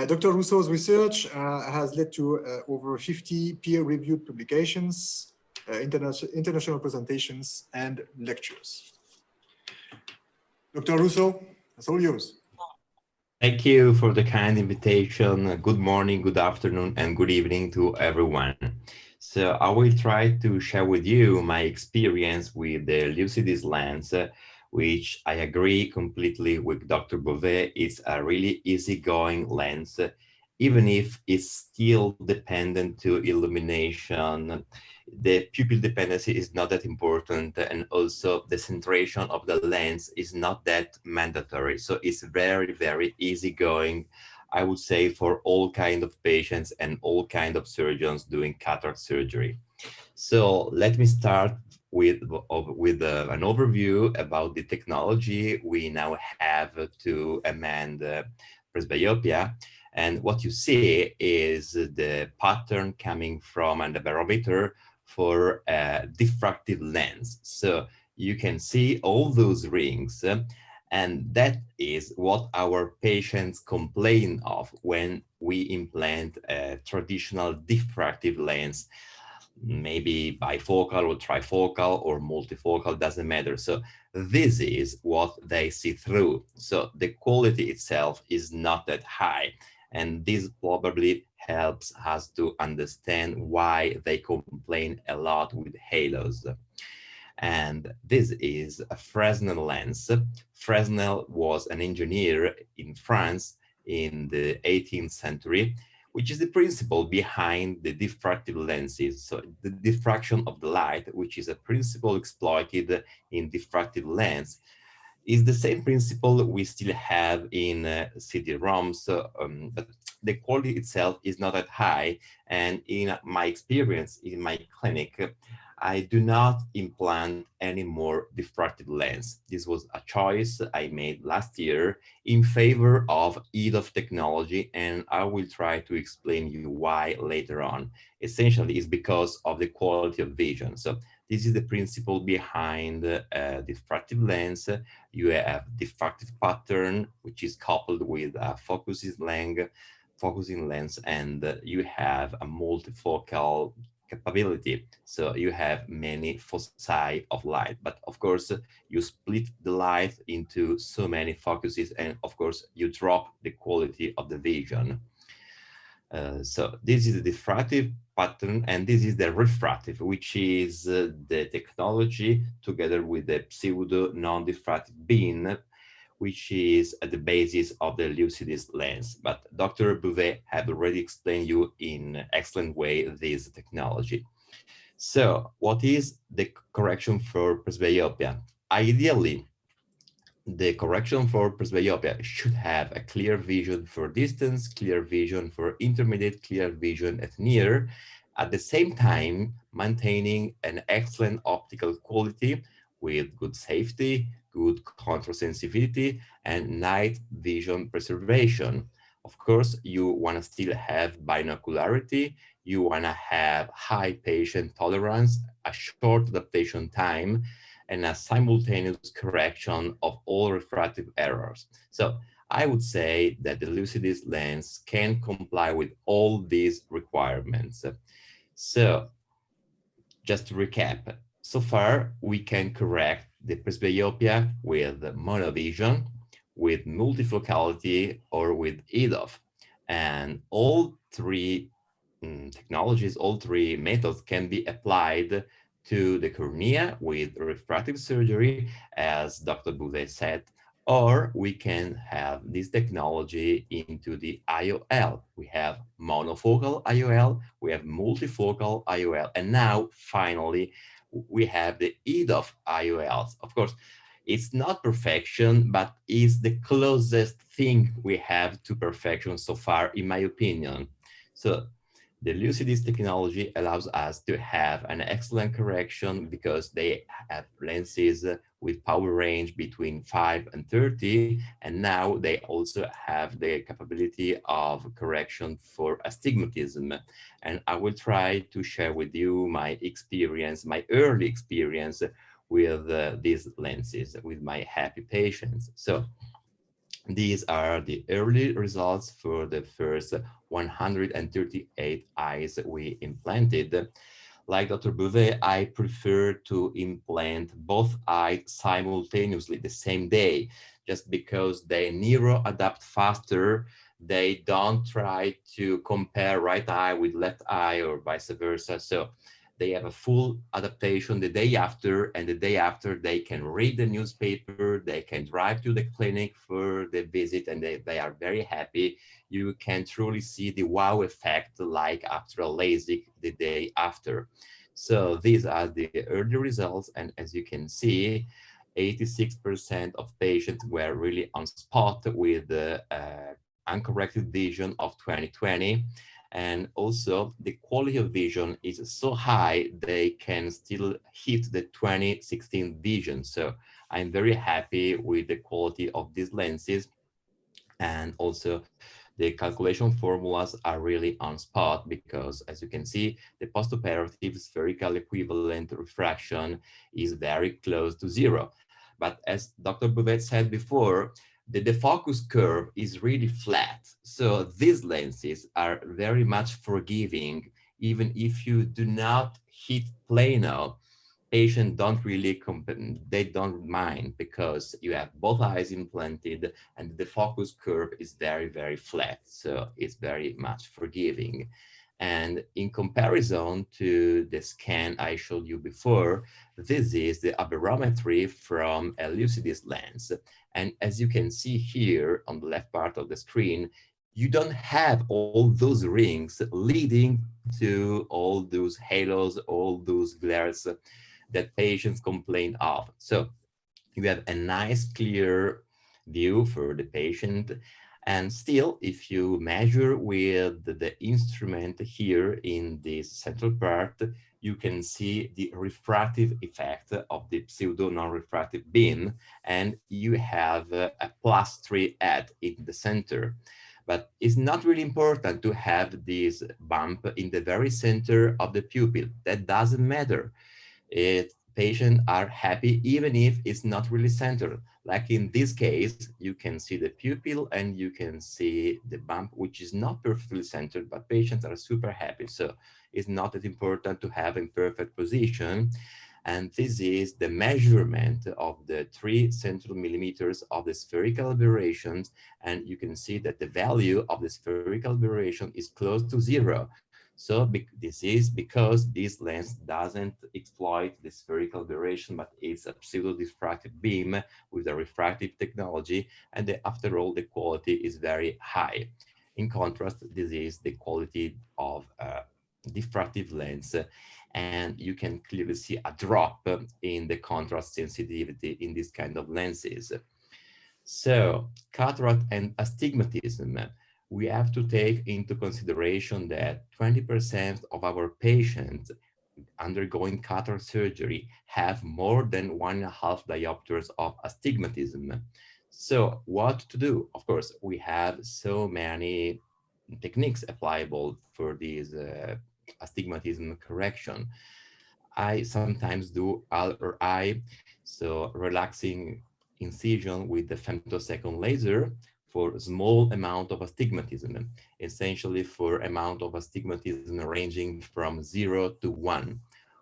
Dr. Russo's research has led to over 50 peer-reviewed publications, international presentations, and lectures. Dr. Russo, it's all yours. Thank you for the kind invitation. Good morning, good afternoon, and good evening to everyone. So I will try to share with you my experience with the Lucidis lens, which I agree completely with Dr. Bovet. It's a really easygoing lens, even if it's still dependent to illumination. The pupil dependency is not that important, and also the centration of the lens is not that mandatory. So it's very, very easygoing, I would say, for all kind of patients and all kind of surgeons doing cataract surgery. So let me start with an overview about the technology we now have to amend presbyopia. And what you see is the pattern coming from an barometer for a diffractive lens. So you can see all those rings, and that is what our patients complain of when we implant a traditional diffractive lens, maybe bifocal or trifocal or multifocal, doesn't matter. So this is what they see through. So the quality itself is not that high. And this probably helps us to understand why they complain a lot with halos. And this is a Fresnel lens. Fresnel was an engineer in France in the 18th century, which is the principle behind the diffractive lenses. So the diffraction of the light, which is a principle exploited in diffractive lens, is the same principle we still have in CD-ROMs, but the quality itself is not that high. And in my experience in my clinic, I do not implant any more diffractive lens. This was a choice I made last year in favor of EDOF technology, and I will try to explain you why later on. Essentially, it's because of the quality of vision. So this is the principle behind diffractive lens. You have diffractive pattern, which is coupled with a focusing lens, and you have a multifocal capability. So you have many foci of light, but of course you split the light into so many focuses, and of course you drop the quality of the vision. So this is the diffractive pattern, and this is the refractive, which is the technology together with the pseudo-non-diffractive beam, which is at the basis of the Lucidis lens. But Dr. Bovet had already explained you in an excellent way this technology. So what is the correction for presbyopia? Ideally, the correction for presbyopia should have a clear vision for distance, clear vision for intermediate, clear vision at near, at the same time maintaining an excellent optical quality with good safety, good contrast sensitivity, and night vision preservation. Of course, you want to still have binocularity, you want to have high patient tolerance, a short adaptation time, and a simultaneous correction of all refractive errors. So I would say that the Lucidis lens can comply with all these requirements. So just to recap, so far we can correct the presbyopia with monovision, with multifocality, or with EDOF. And all three technologies, all three methods can be applied to the cornea with refractive surgery, as Dr. Bovet said, or we can have this technology into the IOL. We have monofocal IOL, we have multifocal IOL, and now finally we have the EDOF IOLs. Of course, it's not perfection, but it's the closest thing we have to perfection so far, in my opinion. So the Lucidis technology allows us to have an excellent correction because they have lenses with power range between 5 and 30, and now they also have the capability of correction for astigmatism. And I will try to share with you my experience, my early experience with these lenses, with my happy patients. So these are the early results for the first 138 eyes we implanted. Like Dr. Bovet, I prefer to implant both eyes simultaneously the same day, just because they neuro-adapt faster. They don't try to compare right eye with left eye or vice versa. So they have a full adaptation the day after, and the day after they can read the newspaper, they can drive to the clinic for the visit, and they are very happy. You can truly see the wow effect like after a LASIK the day after. So these are the early results, and as you can see, 86% of patients were really on spot with the uncorrected vision of 20/20. And also the quality of vision is so high, they can still hit the 20/16 vision. So I'm very happy with the quality of these lenses. And also the calculation formulas are really on spot because, as you can see, the postoperative spherical equivalent refraction is very close to zero. But as Dr. Bovet said before, the defocus curve is really flat. So these lenses are very much forgiving. Even if you do not hit plano, patients don't really, they don't mind because you have both eyes implanted and the focus curve is very, very flat. So it's very much forgiving. And in comparison to the scan I showed you before, this is the aberrometry from a Lucidis lens. And as you can see here on the left part of the screen, you don't have all those rings leading to all those halos, all those glares that patients complain of. So you have a nice clear view for the patient. And still, if you measure with the instrument here in this central part, you can see the refractive effect of the pseudo-non-refractive beam, and you have a +3 add in the center. But it's not really important to have this bump in the very center of the pupil. That doesn't matter. Patients are happy even if it's not really centered. Like in this case, you can see the pupil and you can see the bump, which is not perfectly centered, but patients are super happy. So it's not that important to have in perfect position. And this is the measurement of the 3 central millimeters of the spherical aberrations. And you can see that the value of the spherical aberration is close to 0. So this is because this lens doesn't exploit the spherical aberration, but it's a pseudo-diffractive beam with a refractive technology. And after all, the quality is very high. In contrast, this is the quality of a diffractive lens. And you can clearly see a drop in the contrast sensitivity in this kind of lenses. So cataract and astigmatism. we have to take into consideration that 20% of our patients undergoing cataract surgery have more than 1.5 diopters of astigmatism. So what to do? Of course, we have so many techniques applicable for this astigmatism correction. I sometimes do RI, so relaxing incision with the femtosecond laser for small amount of astigmatism, essentially for amount of astigmatism ranging from 0 to 1,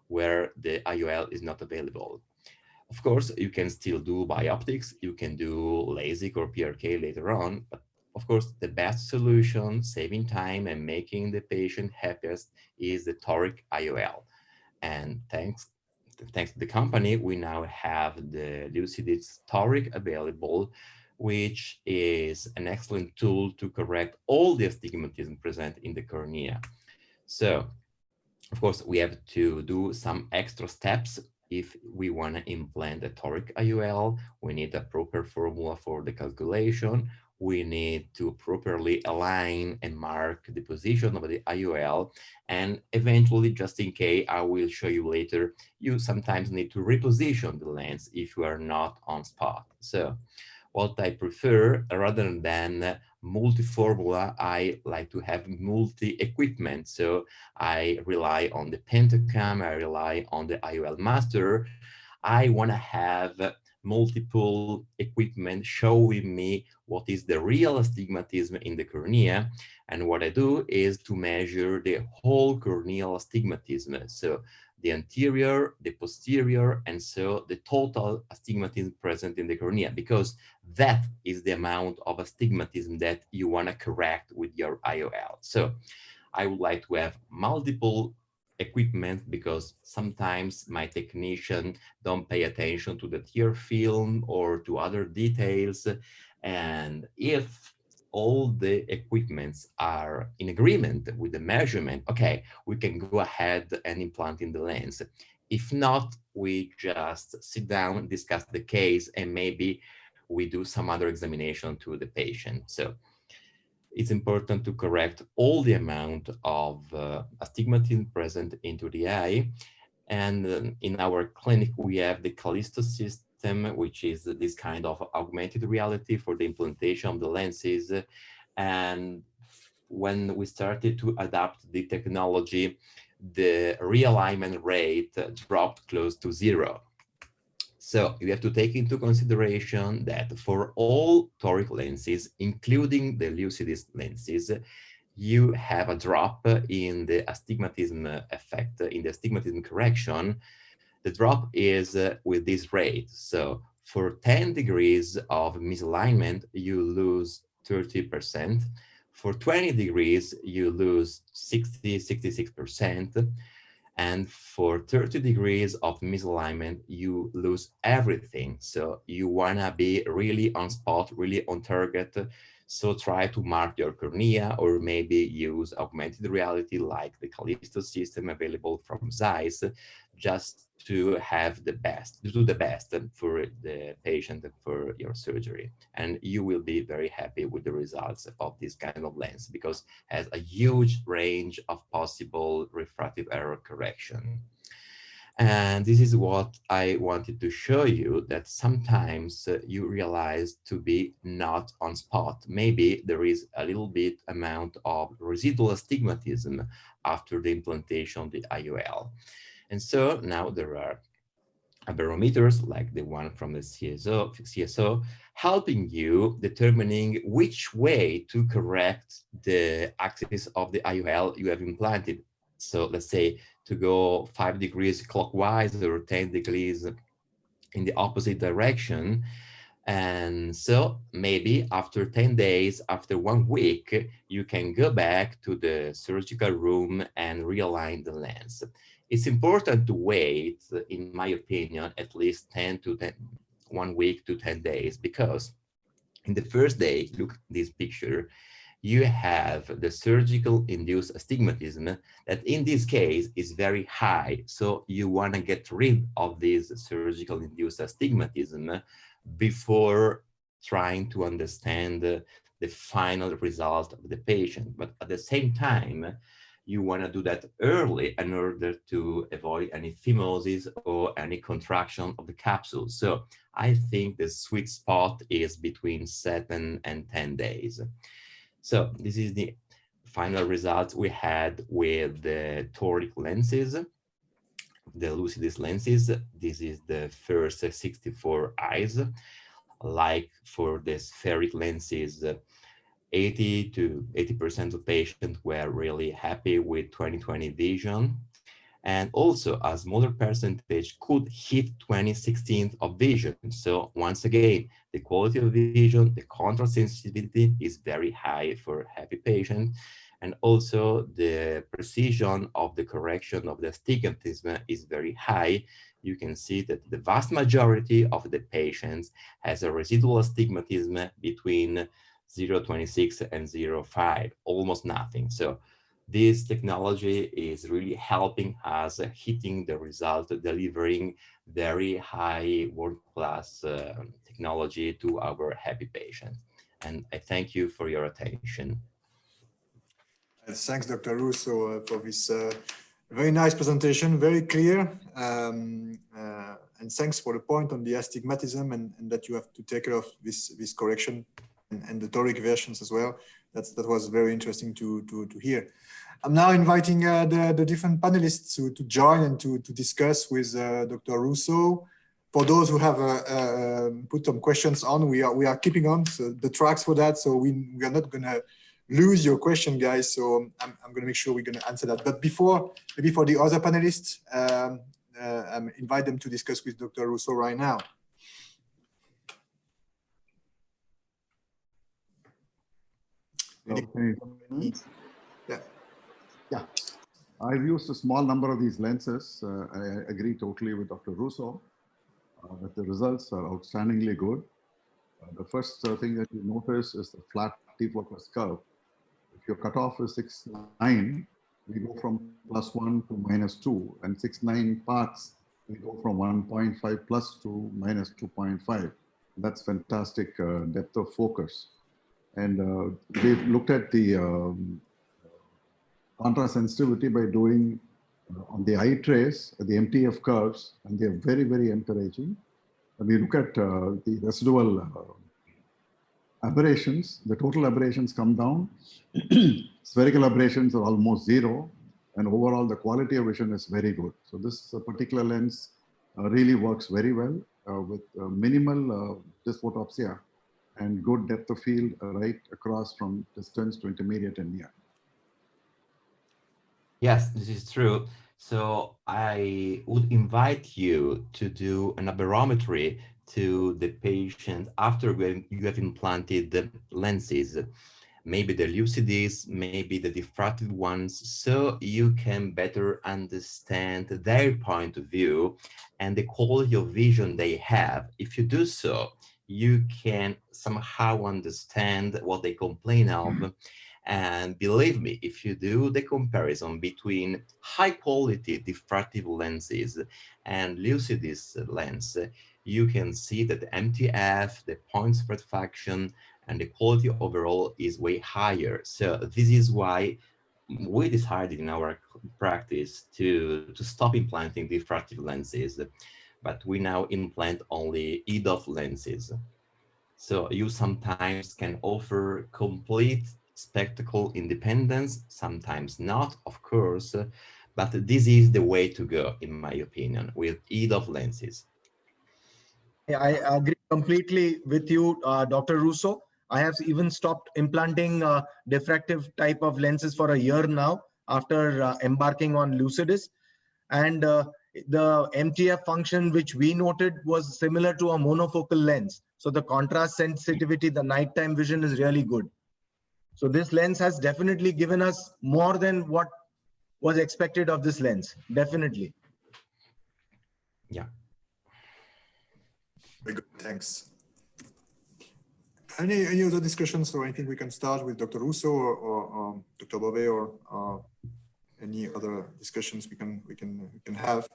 where the IOL is not available. Of course, you can still do bioptics, you can do LASIK or PRK later on, but of course, the best solution, saving time and making the patient happiest, is the toric IOL. And thanks to the company, we now have the Lucidis toric available, which is an excellent tool to correct all the astigmatism present in the cornea. So, of course, we have to do some extra steps. If we want to implant a toric IOL, we need a proper formula for the calculation. We need to properly align and mark the position of the IOL. And eventually, just in case, I will show you later, you sometimes need to reposition the lens if you are not on spot. So what I prefer, rather than multi-formula, I like to have multi-equipment. So I rely on the Pentacam, I rely on the IOL master. I want to have multiple equipment showing me what is the real astigmatism in the cornea. And what I do is to measure the whole corneal astigmatism. So the anterior, the posterior, and so the total astigmatism present in the cornea, because that is the amount of astigmatism that you want to correct with your IOL. So I would like to have multiple equipment, because sometimes my technician don't pay attention to the tear film or to other details. And if all the equipments are in agreement with the measurement, okay, we can go ahead and implant in the lens. If not, we just sit down, discuss the case, and maybe we do some other examination to the patient. So it's important to correct all the amount of astigmatism present into the eye. And in our clinic, we have the Callisto system, which is this kind of augmented reality for the implantation of the lenses. And when we started to adapt the technology, the realignment rate dropped close to 0. So you have to take into consideration that for all toric lenses, including the Lucidis lenses, you have a drop in the astigmatism effect, in the astigmatism correction. The drop is with this rate. So for 10 degrees of misalignment, you lose 30%. For 20 degrees, you lose 66%. And for 30 degrees of misalignment, you lose everything. So you want to be really on spot, really on target. So try to mark your cornea, or maybe use augmented reality like the Callisto system available from Zeiss, just to have the best, to do the best for the patient and for your surgery. And you will be very happy with the results of this kind of lens, because it has a huge range of possible refractive error correction. And this is what I wanted to show you, that sometimes you realize to be not on spot. Maybe there is a little bit amount of residual astigmatism after the implantation of the IOL. And so now there are barometers like the one from the CSO helping you determining which way to correct the axis of the IOL you have implanted. So let's say to go 5 degrees clockwise or 10 degrees in the opposite direction. And so maybe after 10 days, after 1 week, you can go back to the surgical room and realign the lens. It's important to wait, in my opinion, at least 1 week to 10 days, because in the first day, look at this picture, you have the surgical induced astigmatism that in this case is very high. So you want to get rid of this surgical induced astigmatism before trying to understand the the final result of the patient. But at the same time, you want to do that early in order to avoid any phimosis or any contraction of the capsule. So I think the sweet spot is between 7 and 10 days. So this is the final results we had with the toric lenses, the Lucidis lenses. This is the first 64 eyes. Like for the spheric lenses, 80 to 80% of patients were really happy with 20/20 vision. And also a smaller percentage could hit 20/16 of vision. So once again, the quality of vision, the contrast sensitivity is very high for happy patients. And also the precision of the correction of the astigmatism is very high. You can see that the vast majority of the patients has a residual astigmatism between 0.26 and 0.5, almost nothing. So this technology is really helping us hitting the result, delivering very high world-class technology to our happy patients. And I thank you for your attention. Thanks, Dr. Russo, for this very nice presentation, very clear. And thanks for the point on the astigmatism and that you have to take care of this correction and the toric versions as well. That was very interesting to hear. I'm now inviting the different panelists to join and to discuss with Dr. Russo. For those who have put some questions on, we are keeping on the tracks for that. So we are not going to lose your question, guys. So I'm going to make sure we're going to answer that. But before, maybe for the other panelists, invite them to discuss with Dr. Russo right now. Okay. Yeah. I've used a small number of these lenses. I agree totally with Dr. Russo that the results are outstandingly good. The first thing that you notice is the flat T-focus curve. If your cutoff is 6.9, we go from +1 to -2, and 6.9 parts, we go from 1.5 plus to -2.5. That's fantastic depth of focus. And we've looked at the contrast sensitivity by doing on the eye trace, the MTF curves, and they're very, very encouraging. And we look at the residual aberrations, the total aberrations come down. Spherical aberrations are almost zero, and overall the quality of vision is very good. So this particular lens really works very well with minimal dysphotopsia and good depth of field right across from distance to intermediate and near. Yes, this is true. So I would invite you to do an aberrometry to the patient after you have implanted the lenses, maybe the Lucidis, maybe the diffractive ones, so you can better understand their point of view and the quality of vision they have. If you do so, you can somehow understand what they complain of. And believe me, if you do the comparison between high quality diffractive lenses and Lucidis lens, you can see that the MTF, the point spread fraction, and the quality overall is way higher. So this is why we decided in our practice to stop implanting diffractive lenses, but we now implant only EDOF lenses. So you sometimes can offer complete spectacle independence, sometimes not, of course, but this is the way to go, in my opinion, with EDOF lenses. I agree completely with you, Dr. Russo. I have even stopped implanting diffractive type of lenses for a year now after embarking on Lucidis. And the MTF function, which we noted, was similar to a monofocal lens. So the contrast sensitivity, the nighttime vision is really good. So this lens has definitely given us more than what was expected of this lens, definitely. Yeah. Very good, thanks. Any other discussions, or anything we can start with Dr. Russo or Dr. Bovet, or any other discussions we can have?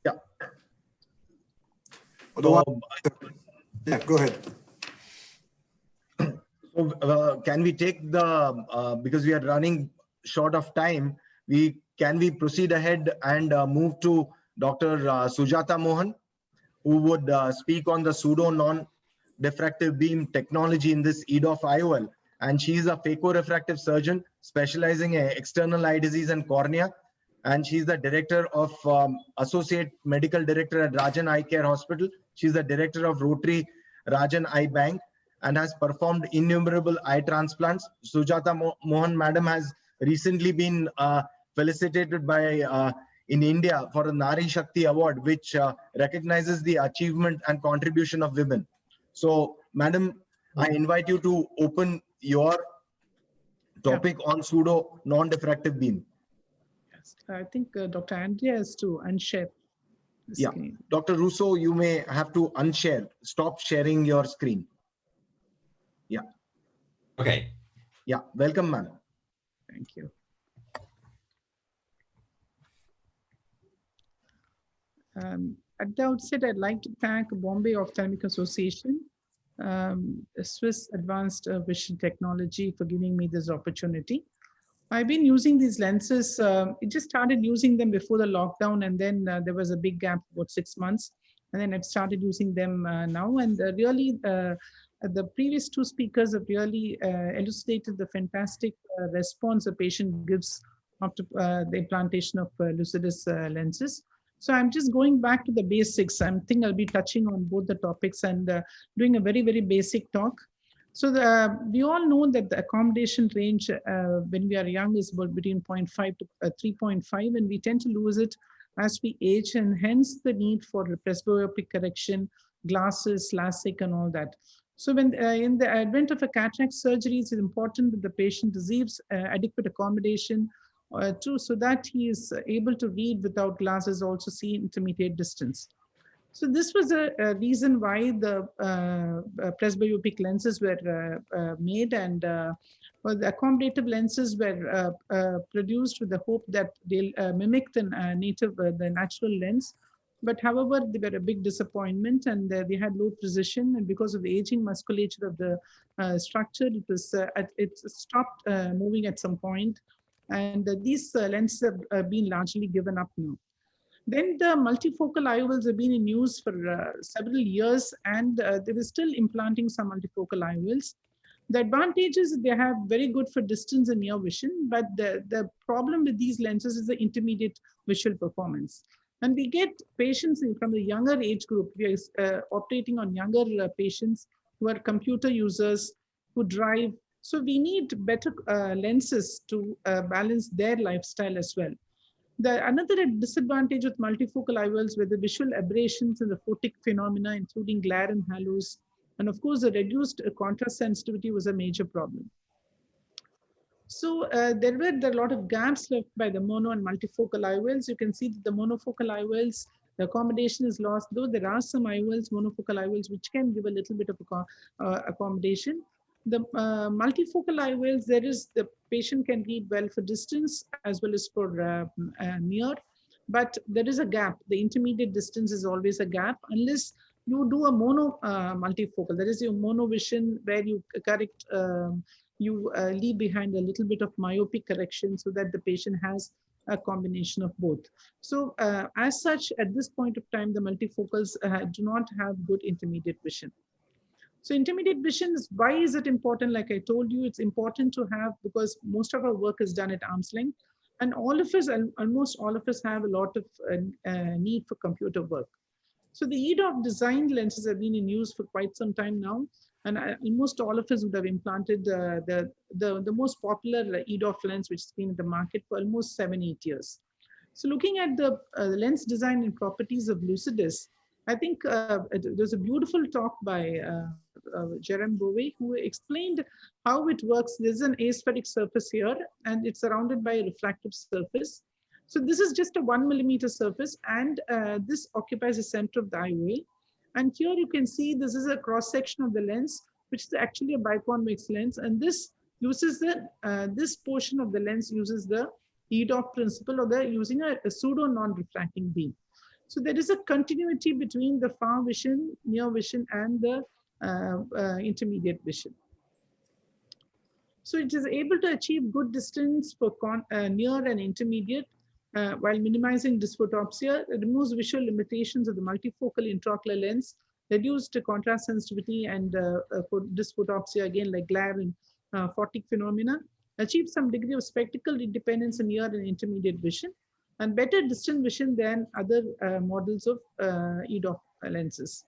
Yeah. Otherwise, yeah, go ahead. So can we take the, because we are running short of time, can we proceed ahead and move to Dr. Sujatha Mohan, who would speak on the pseudo-non-diffractive beam technology in this EDOF IOL. And she is a phaco-refractive surgeon specializing in external eye disease and cornea. And she's the director of Associate Medical Director at Rajan Eye Care Hospital. She's the director of Rotary Rajan Eye Bank and has performed innumerable eye transplants. Sujatha Mohan Madam has recently been felicitated by in India for a Nari Shakti Award, which recognizes the achievement and contribution of women. So, Madam, I invite you to open your topic on pseudo non-diffractive beam. Yes, I think Dr. Andrea has to unshare the screen. Dr. Russo, you may have to unshare. Stop sharing your screen. Yeah. Okay. Yeah. Welcome, ma'am. Thank you. At the outset, I'd like to thank Bombay Ophthalmic Association, Swiss Advanced Vision Technology, for giving me this opportunity. I've been using these lenses. It just started using them before the lockdown, and then there was a big gap, about 6 months, and then I've started using them now. And really, the previous two speakers have really elucidated the fantastic response a patient gives after the implantation of Lucidis lenses. So I'm just going back to the basics. I think I'll be touching on both the topics and doing a very, very basic talk. So we all know that the accommodation range when we are young is about between 0.5 to 3.5, and we tend to lose it as we age, and hence the need for presbyopic correction, glasses, LASIK, and all that. So when in the advent of a cataract surgery, it's important that the patient receives adequate accommodation so that he is able to read without glasses, also see intermediate distance. So this was a reason why the presbyopic lenses were made, and the accommodative lenses were produced with the hope that they'll mimic the the natural lens. But however, they were a big disappointment, and they had low precision, and because of the aging musculature of the structure, it stopped moving at some point. And these lenses have been largely given up now. Then the multifocal IOLs have been in use for several years, and they were still implanting some multifocal IOLs. The advantage is they have very good for distance and near vision, but the problem with these lenses is the intermediate visual performance. And we get patients from the younger age group. We are operating on younger patients who are computer users, who drive. So we need better lenses to balance their lifestyle as well. Another disadvantage with multifocal IOLs were the visual aberrations and the photic phenomena, including glare and halos. And of course, the reduced contrast sensitivity was a major problem. So there were a lot of gaps left by the mono and multifocal IOLs. You can see that the monofocal IOLs, the accommodation is lost, though there are some IOLs, monofocal IOLs, which can give a little bit of accommodation. The multifocal IOLs, the patient can read well for distance as well as for near, but there is a gap. The intermediate distance is always a gap unless you do a mono multifocal. That is your mono vision, where you correct, you leave behind a little bit of myopic correction so that the patient has a combination of both. So as such, at this point of time, the multifocals do not have good intermediate vision. So intermediate vision is, why is it important? Like I told you, it's important to have because most of our work is done at arm's length, and all of us, almost all of us, have a lot of need for computer work. So the EDOF designed lenses have been in use for quite some time now, and almost all of us would have implanted the most popular EDOF lens, which has been in the market for almost 7-8 years. So looking at the lens design and properties of Lucidis, I think there's a beautiful talk by Jerome, who explained how it works. There's an aspheric surface here, and it's surrounded by a refractive surface. So this is just a 1 millimeter surface, and this occupies the center of the IOL. And here you can see this is a cross section of the lens, which is actually a biconvex lens, and this uses this portion of the lens uses the EDOF principle, or they're using a pseudo non-diffracting beam. So there is a continuity between the far vision, near vision, and the intermediate vision. So it is able to achieve good distance for near and intermediate while minimizing dysphotopsia. It removes visual limitations of the multifocal intraocular lens, reduced contrast sensitivity, and for dysphotopsia, again, like glare and photic phenomena, achieve some degree of spectacle independence in near and intermediate vision, and better distant vision than other models of EDOF lenses.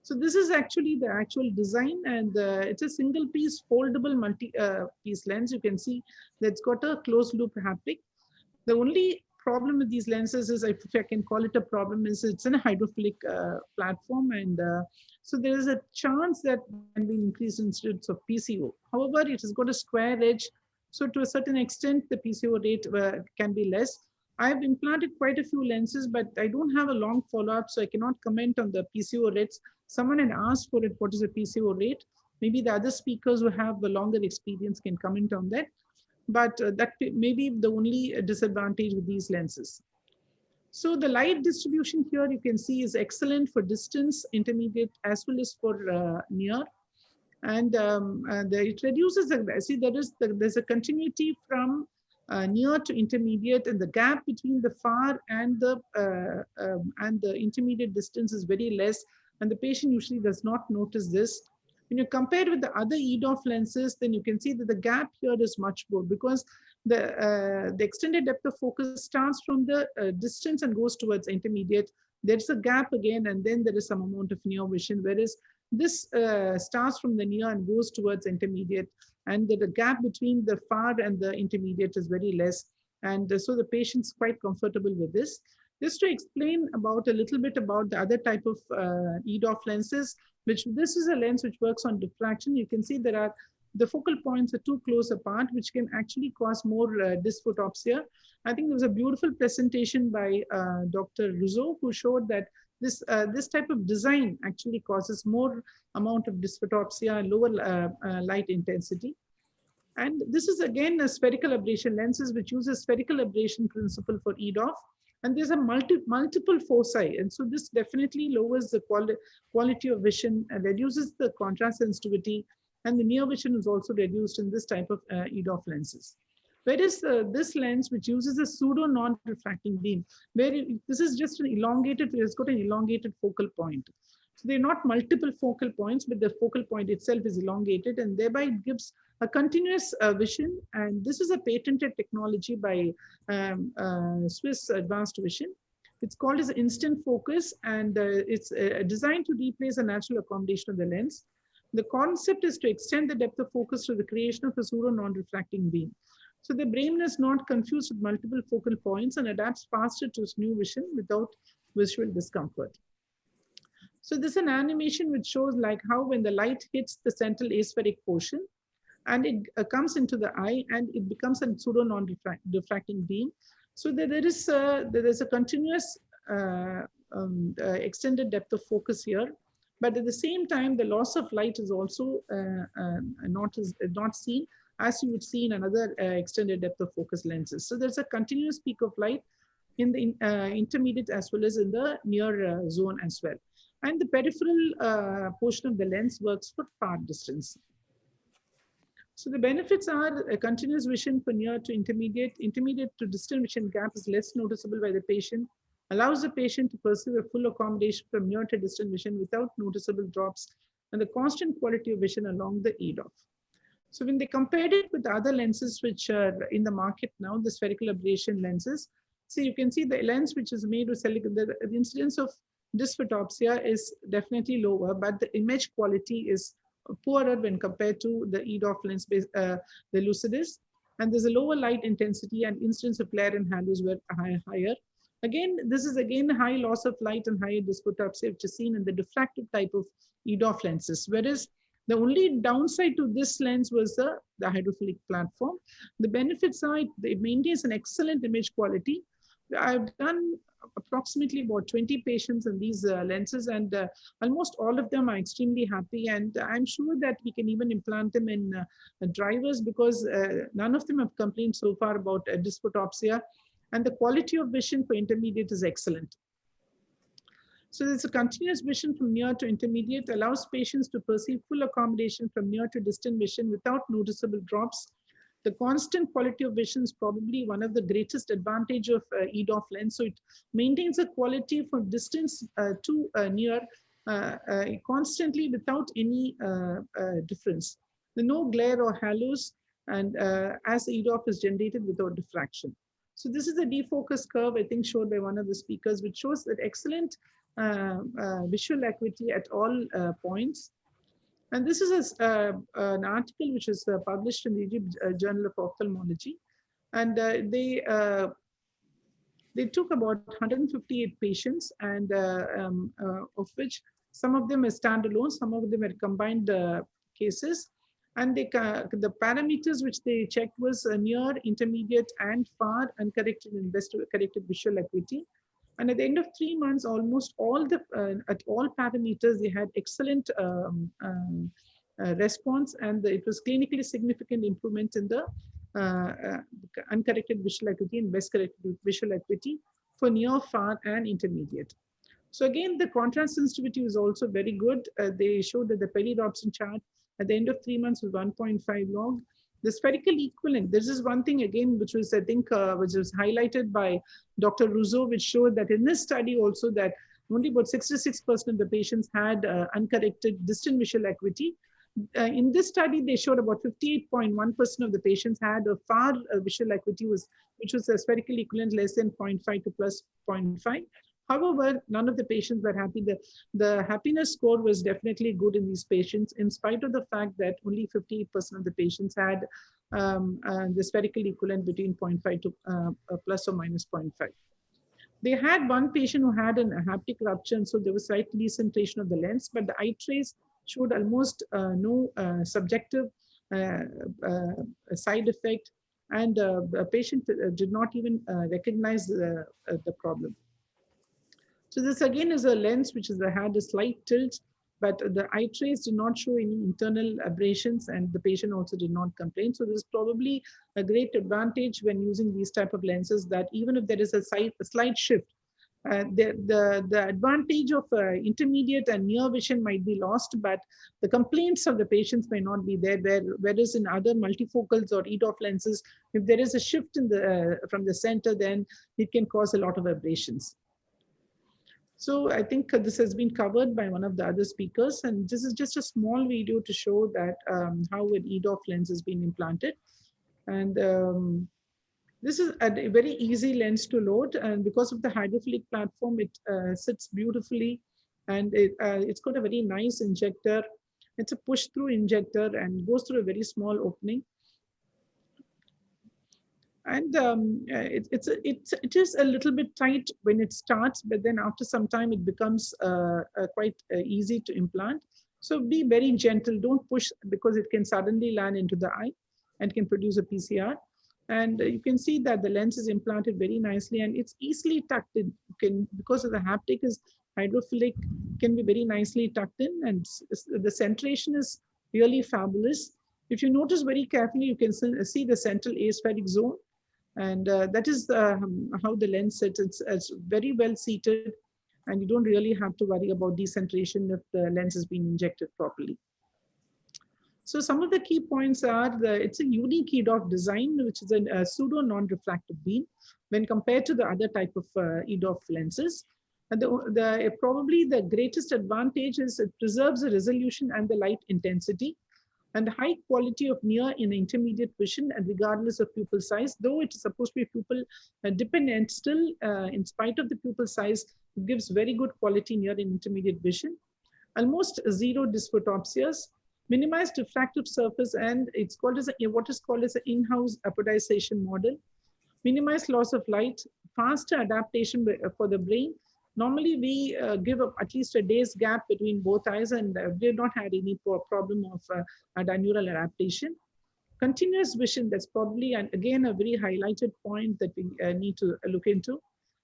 So this is actually the actual design, and it's a single piece foldable multi-piece lens. You can see that it's got a closed loop haptic. The only problem with these lenses is, if I can call it a problem, is it's in a hydrophilic platform, and so there is a chance that there can be increased incidence of PCO. However, it has got a square edge, so to a certain extent, the PCO rate can be less. I've implanted quite a few lenses, but I don't have a long follow-up, so I cannot comment on the PCO rates. Someone had asked for it, what is the PCO rate? Maybe the other speakers who have a longer experience can comment on that. But that may be the only disadvantage with these lenses. So the light distribution here, you can see, is excellent for distance, intermediate, as well as for near. And it reduces, see, there's a continuity from near to intermediate, and the gap between the far and the intermediate distance is very less, and the patient usually does not notice this. When you compare with the other EDOF lenses, then you can see that the gap here is much more, because the extended depth of focus starts from the distance and goes towards intermediate. There's a gap again, and then there is some amount of near vision, whereas this starts from the near and goes towards intermediate, and the gap between the far and the intermediate is very less. And so the patient's quite comfortable with this. Just to explain about a little bit about the other type of EDOF lenses, this is a lens which works on diffraction. You can see the focal points are too close apart, which can actually cause more dysphotopsia. I think there was a beautiful presentation by Dr. Russo, who showed that this type of design actually causes more amount of dysphotopsia and lower light intensity. And this is again a spherical aberration lenses which uses spherical aberration principle for EDOF. And there's a multiple foci. And so this definitely lowers the quality of vision and reduces the contrast sensitivity. And the near vision is also reduced in this type of EDOF lenses. Whereas this lens, which uses a pseudo-non-diffracting beam, where this is just an elongated, it's got an elongated focal point. So they're not multiple focal points, but the focal point itself is elongated, and thereby it gives a continuous vision. And this is a patented technology by Swiss Advanced Vision. It's called as instant focus, and it's designed to replace a natural accommodation of the lens. The concept is to extend the depth of focus to the creation of a pseudo-non-diffracting beam. So the brain is not confused with multiple focal points and adapts faster to its new vision without visual discomfort. So this is an animation which shows like how when the light hits the central aspheric portion and it comes into the eye and it becomes a pseudo-non-diffracting beam. So there is a continuous extended depth of focus here. But at the same time, the loss of light is also not seen as you would see in another extended depth of focus lenses. So there's a continuous peak of light in the intermediate as well as in the near zone as well. And the peripheral portion of the lens works for far distance. So the benefits are a continuous vision for near to intermediate. Intermediate to distant vision gap is less noticeable by the patient, allows the patient to pursue a full accommodation from near to distant vision without noticeable drops, and the constant quality of vision along the EDOF. So when they compared it with other lenses which are in the market now, the spherical aberration lenses, so you can see the lens which is made with silicon, the incidence of dysphotopsia is definitely lower, but the image quality is poorer when compared to the EDOF lens, the Lucidis. And there's a lower light intensity and incidence of glare and halos were higher. Again, this is again high loss of light and higher dysphotopsia, which is seen in the diffractive type of EDOF lenses. Whereas the only downside to this lens was the hydrophilic platform. The benefits are it maintains an excellent image quality. I've done approximately about 20 patients in these lenses, and almost all of them are extremely happy. And I'm sure that we can even implant them in drivers, because none of them have complained so far about dysphotopsia. And the quality of vision for intermediate is excellent. So there's a continuous vision from near to intermediate, allows patients to perceive full accommodation from near to distant vision without noticeable drops. The constant quality of vision is probably one of the greatest advantage of EDOF lens. So it maintains a quality from distance to near constantly without any difference. There are no glare or halos, and as EDOF is generated without diffraction. So this is a defocus curve, I think, showed by one of the speakers, which shows that excellent visual acuity at all points. And this is an article which is published in the Egypt Journal of Ophthalmology. And they took about 158 patients, and of which some of them are standalone, some of them are combined cases. And the parameters which they checked was near, intermediate, and far uncorrected and best corrected visual acuity. And at the end of 3 months, almost all the at all parameters, they had excellent response, and it was clinically significant improvement in the uncorrected visual acuity and best corrected visual acuity for near, far, and intermediate. So again, the contrast sensitivity was also very good. They showed that the Perry-Robson chart at the end of 3 months was 1.5 log. The spherical equivalent, this is one thing again, which was, I think, which was highlighted by Dr. Russo, which showed that in this study also that only about 66% of the patients had uncorrected distant visual acuity. In this study, they showed about 58.1% of the patients had a far visual acuity, which was a spherical equivalent less than 0.5 to plus 0.5. However, none of the patients were happy. The happiness score was definitely good in these patients, in spite of the fact that only 58% of the patients had the spherical equivalent between 0.5 to plus or minus 0.5. They had one patient who had a haptic rupture, so there was slight decentration of the lens, but the eye trace showed almost no subjective side effect, and the patient did not even recognize the problem. So this again is a lens which had a slight tilt, but the eye trace did not show any internal abrasions, and the patient also did not complain. So this is probably a great advantage when using these type of lenses, that even if there is a slight shift, the advantage of intermediate and near vision might be lost, but the complaints of the patients may not be there. Whereas in other multifocals or EDOF lenses, if there is a shift in from the center, then it can cause a lot of abrasions. So I think this has been covered by one of the other speakers, and this is just a small video to show that how an EDOF lens has been implanted. And this is a very easy lens to load, and because of the hydrophilic platform, it sits beautifully, and it's got a very nice injector. It's a push-through injector and goes through a very small opening. And it is a little bit tight when it starts, but then after some time it becomes quite easy to implant. So be very gentle, don't push, because it can suddenly land into the eye and can produce a PCR. And you can see that the lens is implanted very nicely, and it's easily tucked in. Because of the haptic is hydrophilic, can be very nicely tucked in, and the centration is really fabulous. If you notice very carefully, you can see the central aspheric zone. And that is how the lens sits. It's very well seated, and you don't really have to worry about decentration if the lens has been injected properly. So some of the key points are it's a unique EDOF design, which is a pseudo-non-diffractive beam when compared to the other type of EDOF lenses. And probably the greatest advantage is it preserves the resolution and the light intensity, and the high quality of near and intermediate vision, and regardless of pupil size. Though it is supposed to be pupil dependent, still in spite of the pupil size, it gives very good quality near and intermediate vision. Almost zero dysphotopsias, minimized diffractive surface, and it's called as what is called as an in-house apodization model. Minimized loss of light, faster adaptation for the brain. Normally, we give at least a day's gap between both eyes, and we have not had any problem of adeneural adaptation. Continuous vision, that's probably, and again, a very highlighted point that we need to look into.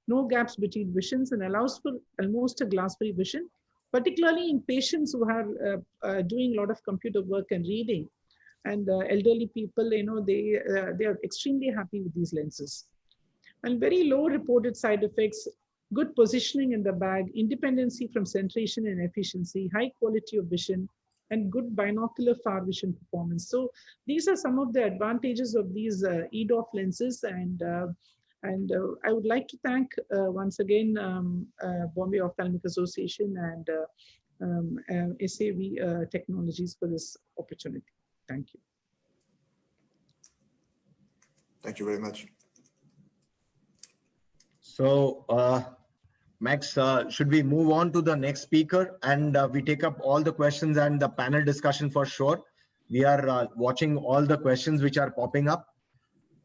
No gaps between visions, and allows for almost a glass-free vision, particularly in patients who are doing a lot of computer work and reading. And elderly people, they are extremely happy with these lenses. And very low reported side effects. good positioning in the bag, independency from centration and efficiency, high quality of vision, and good binocular far vision performance. So these are some of the advantages of these EDOF lenses, and I would like to thank once again Bombay Ophthalmic Association and SAV Technologies for this opportunity. Thank you. Thank you very much. So, Max, should we move on to the next speaker and we take up all the questions and the panel discussion for sure? We are watching all the questions which are popping up.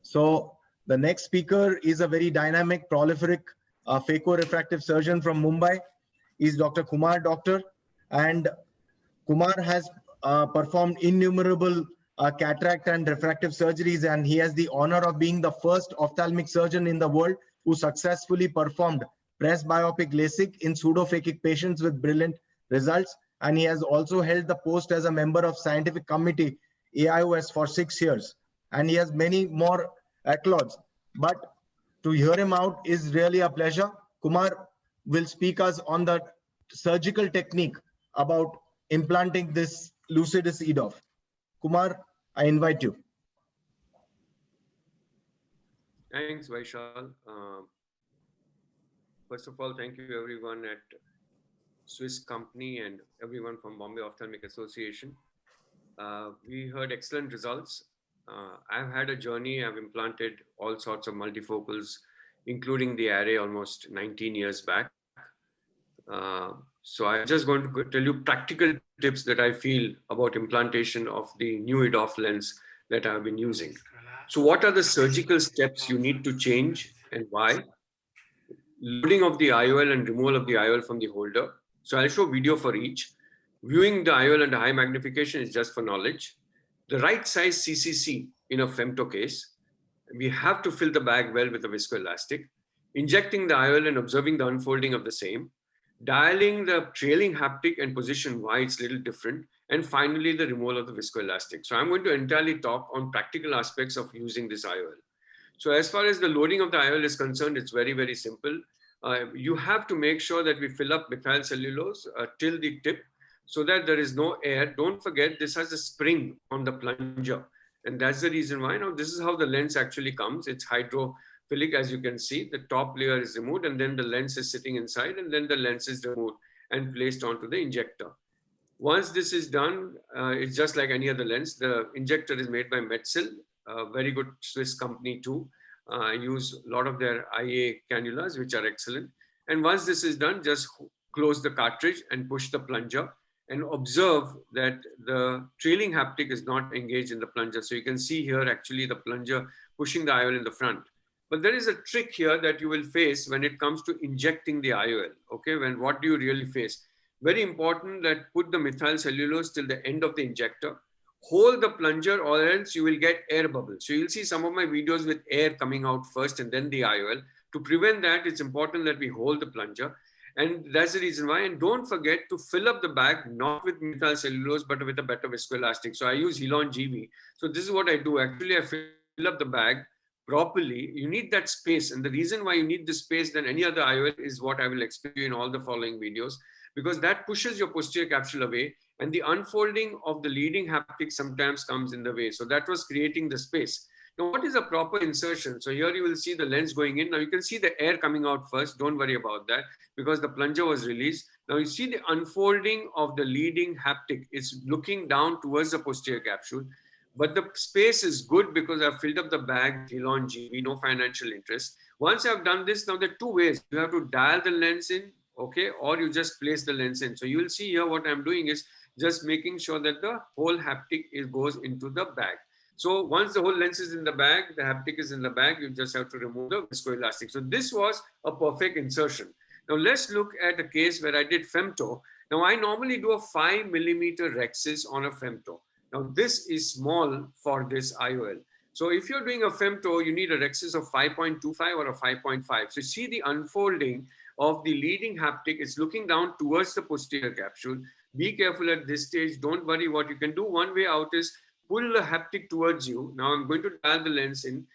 So the next speaker is a very dynamic, prolific phaco-refractive surgeon from Mumbai. He's Dr. Kumar, and Kumar has performed innumerable cataract and refractive surgeries, and he has the honor of being the first ophthalmic surgeon in the world who successfully performed presbyopic LASIK in pseudophakic patients with brilliant results. And he has also held the post as a member of scientific committee AIOS for 6 years. And he has many more accolades. But to hear him out is really a pleasure. Kumar will speak us on the surgical technique about implanting this Lucidis EDOF. Kumar, I invite you. Thanks, Vaishal. First of all, thank you everyone at Swiss company and everyone from Bombay Ophthalmic Association. We heard excellent results. I've had a journey. I've implanted all sorts of multifocals, including the array almost 19 years back. So I'm just going to tell you practical tips that I feel about implantation of the new EDOF lens that I've been using. So what are the surgical steps you need to change and why? Loading of the IOL and removal of the IOL from the holder. So I'll show video for each. Viewing the IOL under high magnification is just for knowledge. The right size CCC in a femto case. We have to fill the bag well with a viscoelastic. Injecting the IOL and observing the unfolding of the same. Dialing the trailing haptic and position why it's a little different. And finally, the removal of the viscoelastic. So I'm going to entirely talk on practical aspects of using this IOL. So as far as the loading of the IOL is concerned, it's very, very simple. You have to make sure that we fill up methyl cellulose till the tip so that there is no air. Don't forget, this has a spring on the plunger. And that's the reason why. Now, this is how the lens actually comes. It's hydrophilic, as you can see. The top layer is removed and then the lens is sitting inside and then the lens is removed and placed onto the injector. Once this is done, it's just like any other lens. The injector is made by Metzel, a very good Swiss company too. Use a lot of their IA cannulas, which are excellent. And once this is done, just close the cartridge and push the plunger and observe that the trailing haptic is not engaged in the plunger. So you can see here actually the plunger pushing the IOL in the front. But there is a trick here that you will face when it comes to injecting the IOL. Okay, what do you really face? Very important that put the methyl cellulose till the end of the injector. Hold the plunger or else you will get air bubbles. So you'll see some of my videos with air coming out first and then the IOL. To prevent that, it's important that we hold the plunger. And that's the reason why. And don't forget to fill up the bag, not with methyl cellulose, but with a better viscoelastic. So I use Helon GV. So this is what I do. Actually, I fill up the bag properly. You need that space. And the reason why you need this space than any other IOL is what I will explain in all the following videos, because that pushes your posterior capsule away. And the unfolding of the leading haptic sometimes comes in the way. So that was creating the space. Now, what is a proper insertion? So here you will see the lens going in. Now you can see the air coming out first. Don't worry about that because the plunger was released. Now you see the unfolding of the leading haptic. It's looking down towards the posterior capsule. But the space is good because I've filled up the bag, Helon GV, no financial interest. Once I've done this, now there are two ways. You have to dial the lens in, okay, or you just place the lens in. So you will see here what I'm doing is just making sure that the whole haptic goes into the bag. So once the whole lens is in the bag, the haptic is in the bag, you just have to remove the viscoelastic. So this was a perfect insertion. Now let's look at a case where I did femto. Now I normally do a 5 millimeter rhexis on a femto. Now this is small for this IOL. So if you're doing a femto, you need a rhexis of 5.25 or a 5.5. So see the unfolding of the leading haptic. It's looking down towards the posterior capsule. Be careful at this stage. Don't worry. What you can do, one way out is pull the haptic towards you. Now I'm going to dial the lens in.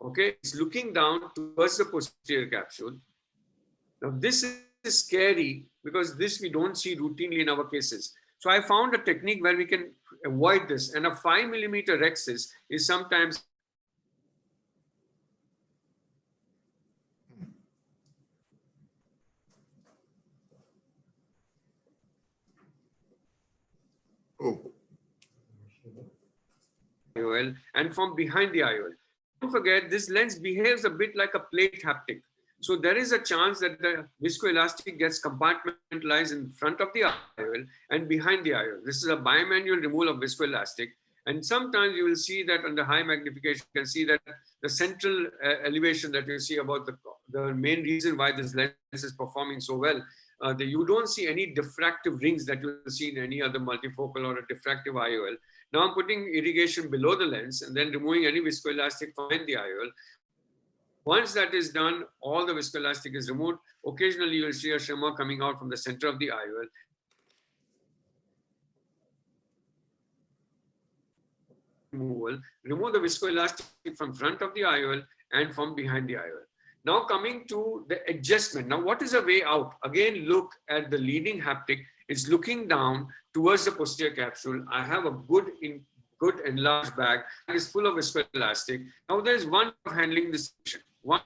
Okay, it's looking down towards the posterior capsule. Now this is scary because this we don't see routinely in our cases. So I found a technique where we can avoid this, and a 5 millimeter rhexis is sometimes IOL and from behind the IOL. Don't forget, this lens behaves a bit like a plate haptic. So there is a chance that the viscoelastic gets compartmentalized in front of the IOL and behind the IOL. This is a bimanual removal of viscoelastic. And sometimes you will see that under high magnification, you can see that the central elevation that you see about the main reason why this lens is performing so well, you don't see any diffractive rings that you will see in any other multifocal or a diffractive IOL. Now I'm putting irrigation below the lens and then removing any viscoelastic behind the IOL. Once that is done, all the viscoelastic is removed. Occasionally you will see a shimmer coming out from the center of the IOL. Remove the viscoelastic from front of the IOL and from behind the IOL. Now coming to the adjustment. Now what is a way out? Again, look at the leading haptic. It's looking down towards the posterior capsule. I have a good enlarged bag. It is full of viscoelastic. Now there's one of handling this section. One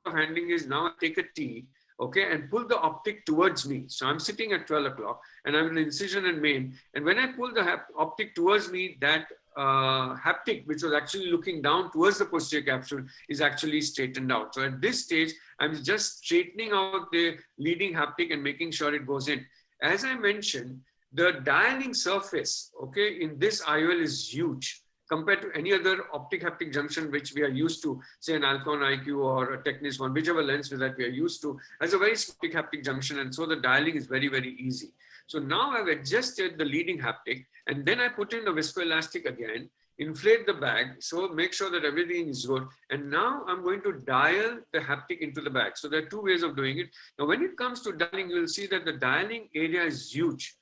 of handling is now I take a T, okay, and pull the optic towards me. So I'm sitting at 12 o'clock and I'm in incision and main. And when I pull the optic towards me, that haptic, which was actually looking down towards the posterior capsule, is actually straightened out. So at this stage, I'm just straightening out the leading haptic and making sure it goes in. As I mentioned, the dialing surface, okay, in this IOL is huge compared to any other optic haptic junction which we are used to, say an Alcon IQ or a Technis one, whichever lens that we are used to, has a very optic haptic junction, and so the dialing is very, very easy. So now I've adjusted the leading haptic, and then I put in the viscoelastic again, inflate the bag, so make sure that everything is good. And now I'm going to dial the haptic into the bag. So there are two ways of doing it. Now, when it comes to dialing, you'll see that the dialing area is huge.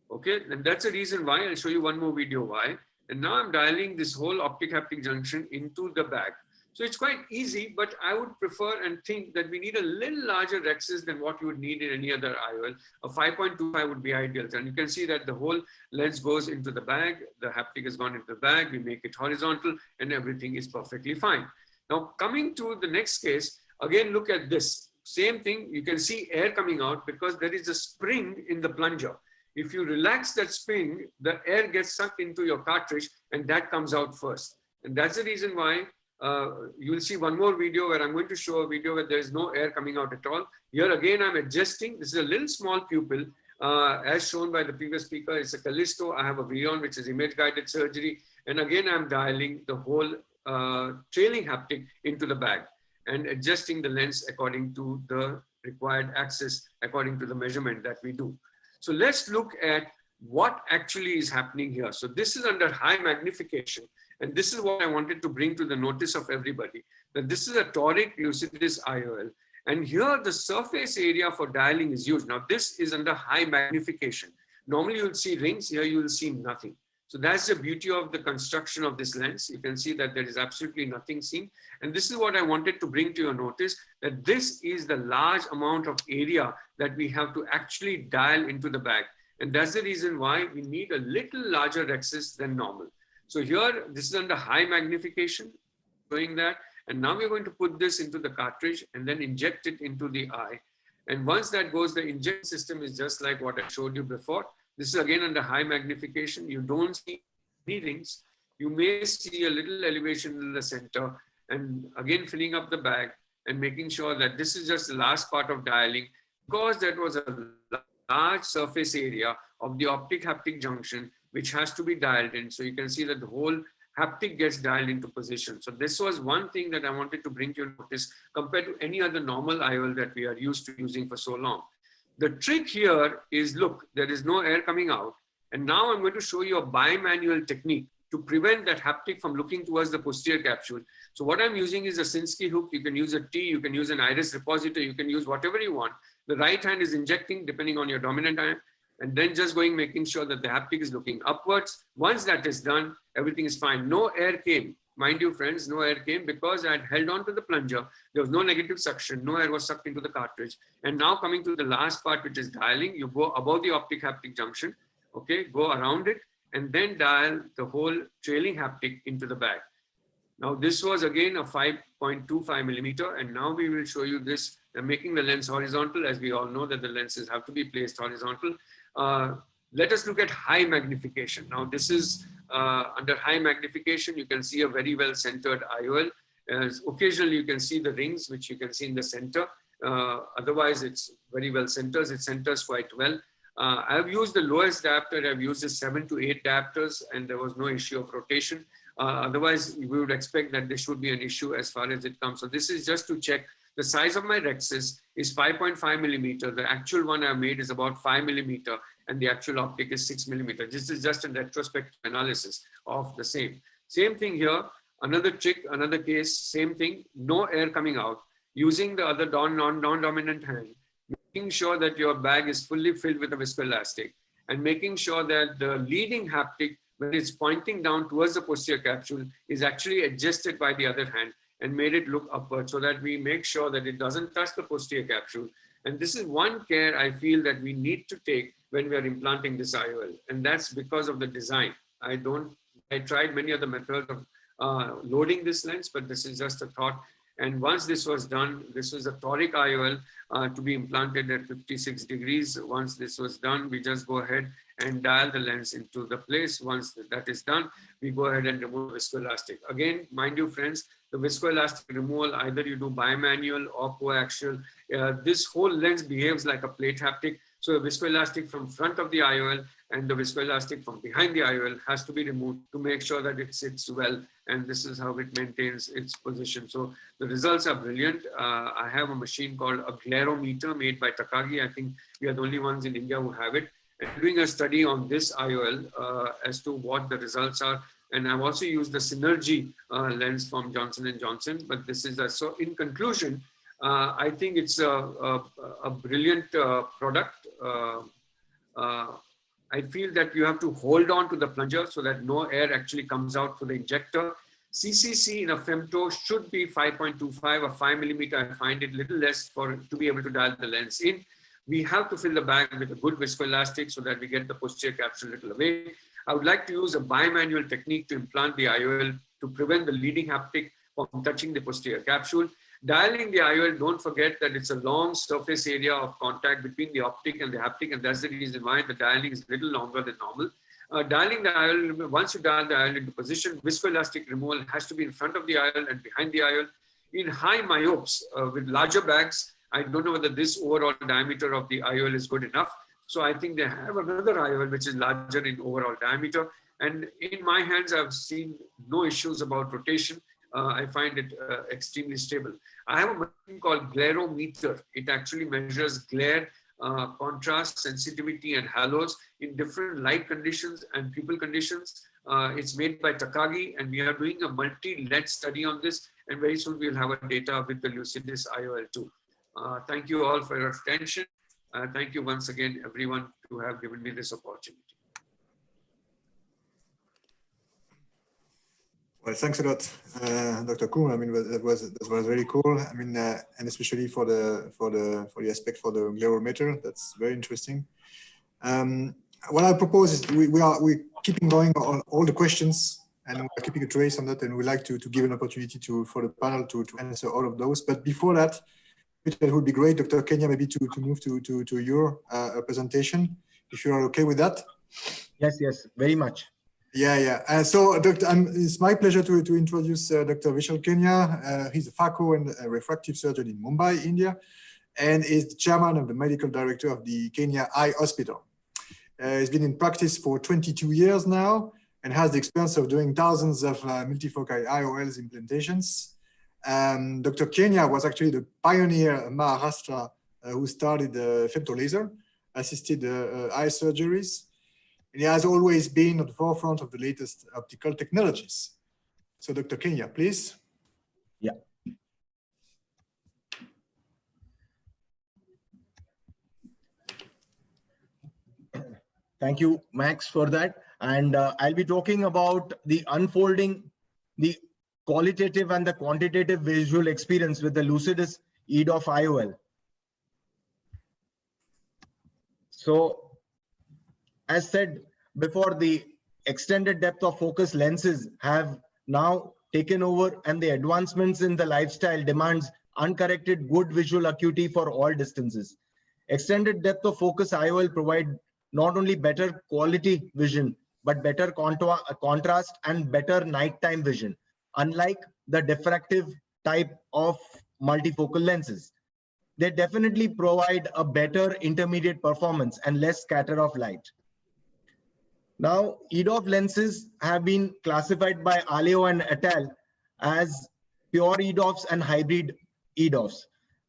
Okay, and that's the reason why. I'll show you one more video why. And now I'm dialing this whole optic haptic junction into the bag. So it's quite easy, but I would prefer and think that we need a little larger rhexis than what you would need in any other IOL. A 5.25 would be ideal. And you can see that the whole lens goes into the bag. The haptic has gone into the bag. We make it horizontal and everything is perfectly fine. Now coming to the next case, again, look at this. Same thing, you can see air coming out because there is a spring in the plunger. If you relax that spring, the air gets sucked into your cartridge and that comes out first. And that's the reason why you will see one more video where I'm going to show a video where there is no air coming out at all. Here again, I'm adjusting. This is a little small pupil as shown by the previous speaker. It's a Callisto. I have a Vion, which is image guided surgery. And again, I'm dialing the whole trailing haptic into the bag and adjusting the lens according to the required axis, according to the measurement that we do. So let's look at what actually is happening here. So this is under high magnification. And this is what I wanted to bring to the notice of everybody, that this is a toric Lucidis IOL. And here the surface area for dialing is huge. Now this is under high magnification. Normally you'll see rings, here you will see nothing. So that's the beauty of the construction of this lens. You can see that there is absolutely nothing seen. And this is what I wanted to bring to your notice, that this is the large amount of area that we have to actually dial into the bag. And that's the reason why we need a little larger rhexis than normal. So here, this is under high magnification, showing that. And now we're going to put this into the cartridge and then inject it into the eye. And once that goes, the injection system is just like what I showed you before. This is again under high magnification. You don't see any rings. You may see a little elevation in the center, and again filling up the bag and making sure that this is just the last part of dialing, because that was a large surface area of the optic haptic junction which has to be dialed in. So you can see that the whole haptic gets dialed into position. So this was one thing that I wanted to bring to your notice compared to any other normal IOL that we are used to using for so long. The trick here is, look, there is no air coming out. And now I'm going to show you a bimanual technique to prevent that haptic from looking towards the posterior capsule. So what I'm using is a Sinskey hook. You can use a T, you can use an iris repository, you can use whatever you want. The right hand is injecting depending on your dominant hand. and then just making sure that the haptic is looking upwards. Once that is done, everything is fine. No air came. Mind you, friends, no air came because I had held on to the plunger. There was no negative suction. No air was sucked into the cartridge. And now coming to the last part, which is dialing, you go above the optic haptic junction, okay, go around it, and then dial the whole trailing haptic into the bag. Now, this was again a 5.25 millimeter, and now we will show you this, making the lens horizontal, as we all know that the lenses have to be placed horizontal. Let us look at high magnification. Now, this is under high magnification, you can see a very well centered IOL. Occasionally, you can see the rings, which you can see in the center. Otherwise, it's very well centers. It centers quite well. I've used the lowest diopter. I've used the 7 to 8 diopters, and there was no issue of rotation. Otherwise, we would expect that there should be an issue as far as it comes. So this is just to check. The size of my rexis is 5.5 millimeter. The actual one I made is about 5 millimeter, and the actual optic is 6 millimeter. This is just a retrospective analysis of the same. Same thing here. Another trick, another case, same thing. No air coming out. Using the other non-dominant hand, making sure that your bag is fully filled with a viscoelastic, and making sure that the leading haptic, when it's pointing down towards the posterior capsule, is actually adjusted by the other hand and made it look upward, so that we make sure that it doesn't touch the posterior capsule. And this is one care I feel that we need to take when we are implanting this IOL, and that's because of the design. I tried many other methods of loading this lens, but this is just a thought. And once this was done, this was a toric IOL to be implanted at 56 degrees. Once this was done, we just go ahead and dial the lens into the place. Once that is done, we go ahead and remove viscoelastic. Again, mind you, friends, the viscoelastic removal, either you do bimanual or coaxial. This whole lens behaves like a plate haptic. So the viscoelastic from front of the IOL and the viscoelastic from behind the IOL has to be removed to make sure that it sits well. And this is how it maintains its position. So the results are brilliant. I have a machine called a glarometer made by Takagi. I think we are the only ones in India who have it. And doing a study on this IOL as to what the results are. And I've also used the Synergy lens from Johnson & Johnson. But this is so in conclusion, I think it's a brilliant product. I feel that you have to hold on to the plunger so that no air actually comes out through the injector. CCC in a femto should be 5.25 or 5 millimeter. I find it little less to be able to dial the lens in. We have to fill the bag with a good viscoelastic so that we get the posterior capsule a little away. I would like to use a bimanual technique to implant the IOL to prevent the leading haptic from touching the posterior capsule. Dialing the IOL, don't forget that it's a long surface area of contact between the optic and the haptic, and that's the reason why the dialing is a little longer than normal. Dialing the IOL, once you dial the IOL into position, viscoelastic removal has to be in front of the IOL and behind the IOL. In high myopes with larger bags, I don't know whether this overall diameter of the IOL is good enough. So I think they have another IOL which is larger in overall diameter. And in my hands, I've seen no issues about rotation. I find it extremely stable. I have a machine called glarometer. It actually measures glare, contrast, sensitivity, and halos in different light conditions and pupil conditions. It's made by Takagi, and we are doing a multi-lens study on this. And very soon we'll have a data with the Lucidis IOL too. Thank you all for your attention. Thank you once again, everyone, to have given me this opportunity. Well, thanks a lot, Dr. Kumar. I mean, that was very cool. I mean, and especially for the aspect for the glarometer, that's very interesting. What I propose is we're keeping going on all the questions, and we're keeping a trace on that, and we'd like to give an opportunity for the panel to answer all of those. But before that, it would be great, Dr. Kenia, maybe to move to your presentation, if you are okay with that. Yes, very much. Yeah. So, Doctor, it's my pleasure to introduce Dr. Vaishal Kenia. He's a phaco and a refractive surgeon in Mumbai, India, and is the chairman of the medical director of the Kenia Eye Hospital. He's been in practice for 22 years now and has the experience of doing thousands of multifocal IOLs implantations. Dr. Kenia was actually the pioneer in Maharashtra who started femtolaser assisted eye surgeries. And he has always been at the forefront of the latest optical technologies. So Dr. Kenia, please. Yeah. Thank you, Max, for that. And I'll be talking about the unfolding, the qualitative and the quantitative visual experience with the Lucidis EDOF IOL. So, as said before, the extended depth of focus lenses have now taken over, and the advancements in the lifestyle demands uncorrected good visual acuity for all distances. Extended depth of focus IOL provide not only better quality vision, but better contrast and better nighttime vision, unlike the diffractive type of multifocal lenses. They definitely provide a better intermediate performance and less scatter of light. Now, EDOF lenses have been classified by Aleo and et al. As pure EDOFs and hybrid EDOFs.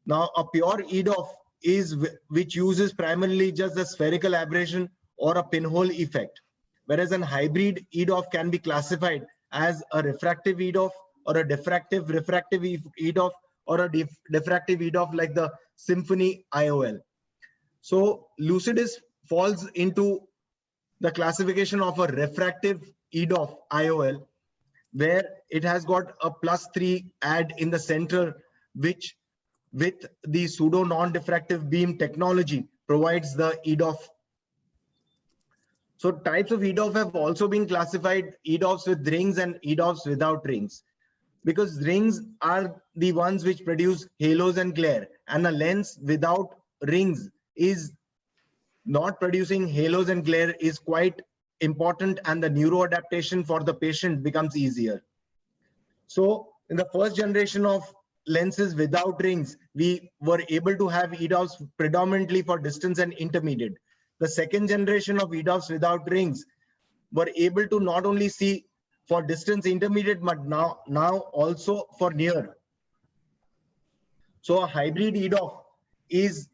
Now, a pure EDOF is which uses primarily just a spherical aberration or a pinhole effect, whereas an hybrid EDOF can be classified as a refractive EDOF or a diffractive refractive EDOF or a diffractive EDOF like the Symphony IOL. So Lucidis falls into the classification of a refractive EDOF IOL, where it has got a +3 add in the center, which with the pseudo-non-diffractive beam technology provides the EDOF. So types of EDOF have also been classified: EDOFs with rings and EDOFs without rings, because rings are the ones which produce halos and glare, and a lens without rings is not producing halos and glare is quite important, and the neuroadaptation for the patient becomes easier. So in the first generation of lenses without rings, we were able to have EDOFs predominantly for distance and intermediate. The second generation of EDOFs without rings were able to not only see for distance intermediate, but now also for near. So a hybrid EDOF is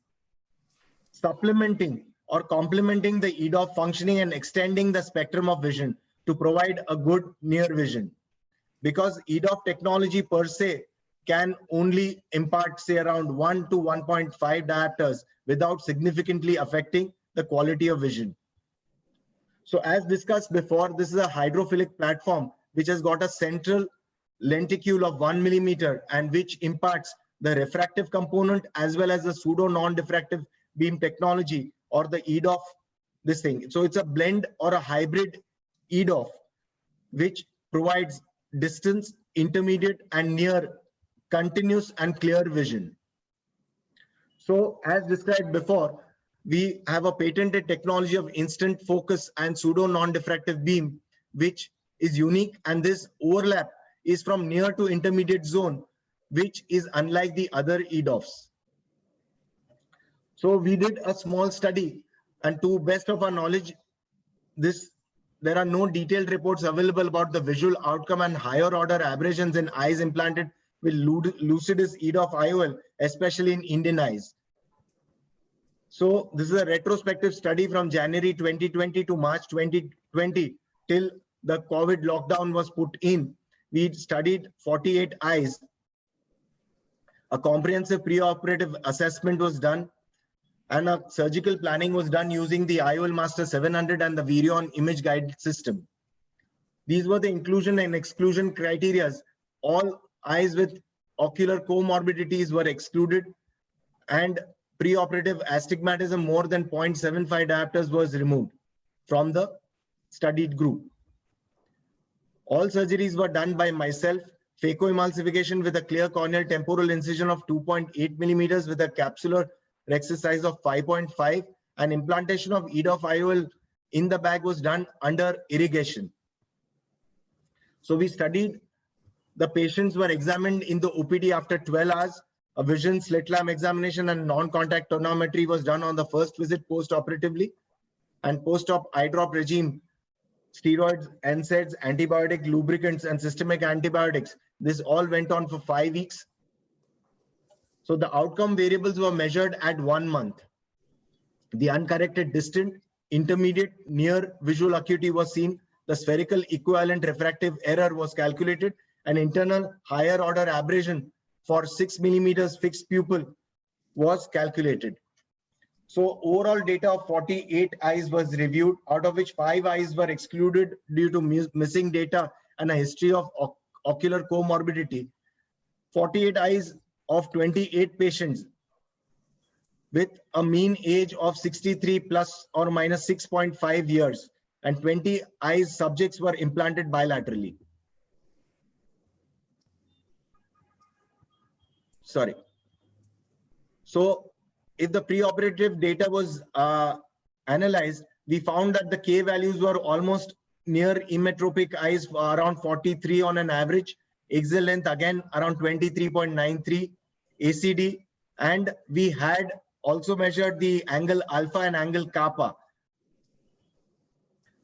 supplementing or complementing the EDOF functioning and extending the spectrum of vision to provide a good near vision. Because EDOF technology per se can only impart, say, around 1 to 1.5 diopters without significantly affecting the quality of vision. So as discussed before, this is a hydrophilic platform which has got a central lenticule of 1 millimeter and which imparts the refractive component as well as the pseudo-non-diffractive beam technology, or the EDOF, this thing. So it's a blend or a hybrid EDOF which provides distance, intermediate and near, continuous and clear vision. So as described before, we have a patented technology of instant focus and pseudo-non-diffractive beam, which is unique, and this overlap is from near to intermediate zone, which is unlike the other EDOFs. So we did a small study, and to best of our knowledge, there are no detailed reports available about the visual outcome and higher order aberrations in eyes implanted with Lucidis EDOF IOL, especially in Indian eyes. So this is a retrospective study from January 2020 to March 2020 till the COVID lockdown was put in. We studied 48 eyes. A comprehensive preoperative assessment was done, and a surgical planning was done using the IOL Master 700 and the Virion image guide system. These were the inclusion and exclusion criteria. All eyes with ocular comorbidities were excluded, and preoperative astigmatism more than 0.75 diopters was removed from the studied group. All surgeries were done by myself. Phacoemulsification with a clear corneal temporal incision of 2.8 millimeters with a capsular rexus size of 5.5, and implantation of EDOF IOL in the bag was done under irrigation. So we studied, the patients were examined in the OPD after 12 hours. A vision slit lamp examination and non-contact tonometry was done on the first visit post-operatively, and post-op eye drop regime, steroids, NSAIDs, antibiotic, lubricants, and systemic antibiotics. This all went on for 5 weeks. So the outcome variables were measured at 1 month. The uncorrected distant, intermediate, near visual acuity was seen. The spherical equivalent refractive error was calculated. An internal higher order aberration for 6 millimeters fixed pupil was calculated. So overall data of 48 eyes was reviewed, out of which 5 eyes were excluded due to missing data and a history of ocular comorbidity. 48 eyes of 28 patients with a mean age of 63 plus or minus 6.5 years, and 20 eyes subjects were implanted bilaterally. Sorry. So if the preoperative data was analyzed, we found that the K values were almost near emmetropic eyes, around 43 on an average, axial length again around 23.93, ACD, and we had also measured the angle alpha and angle kappa.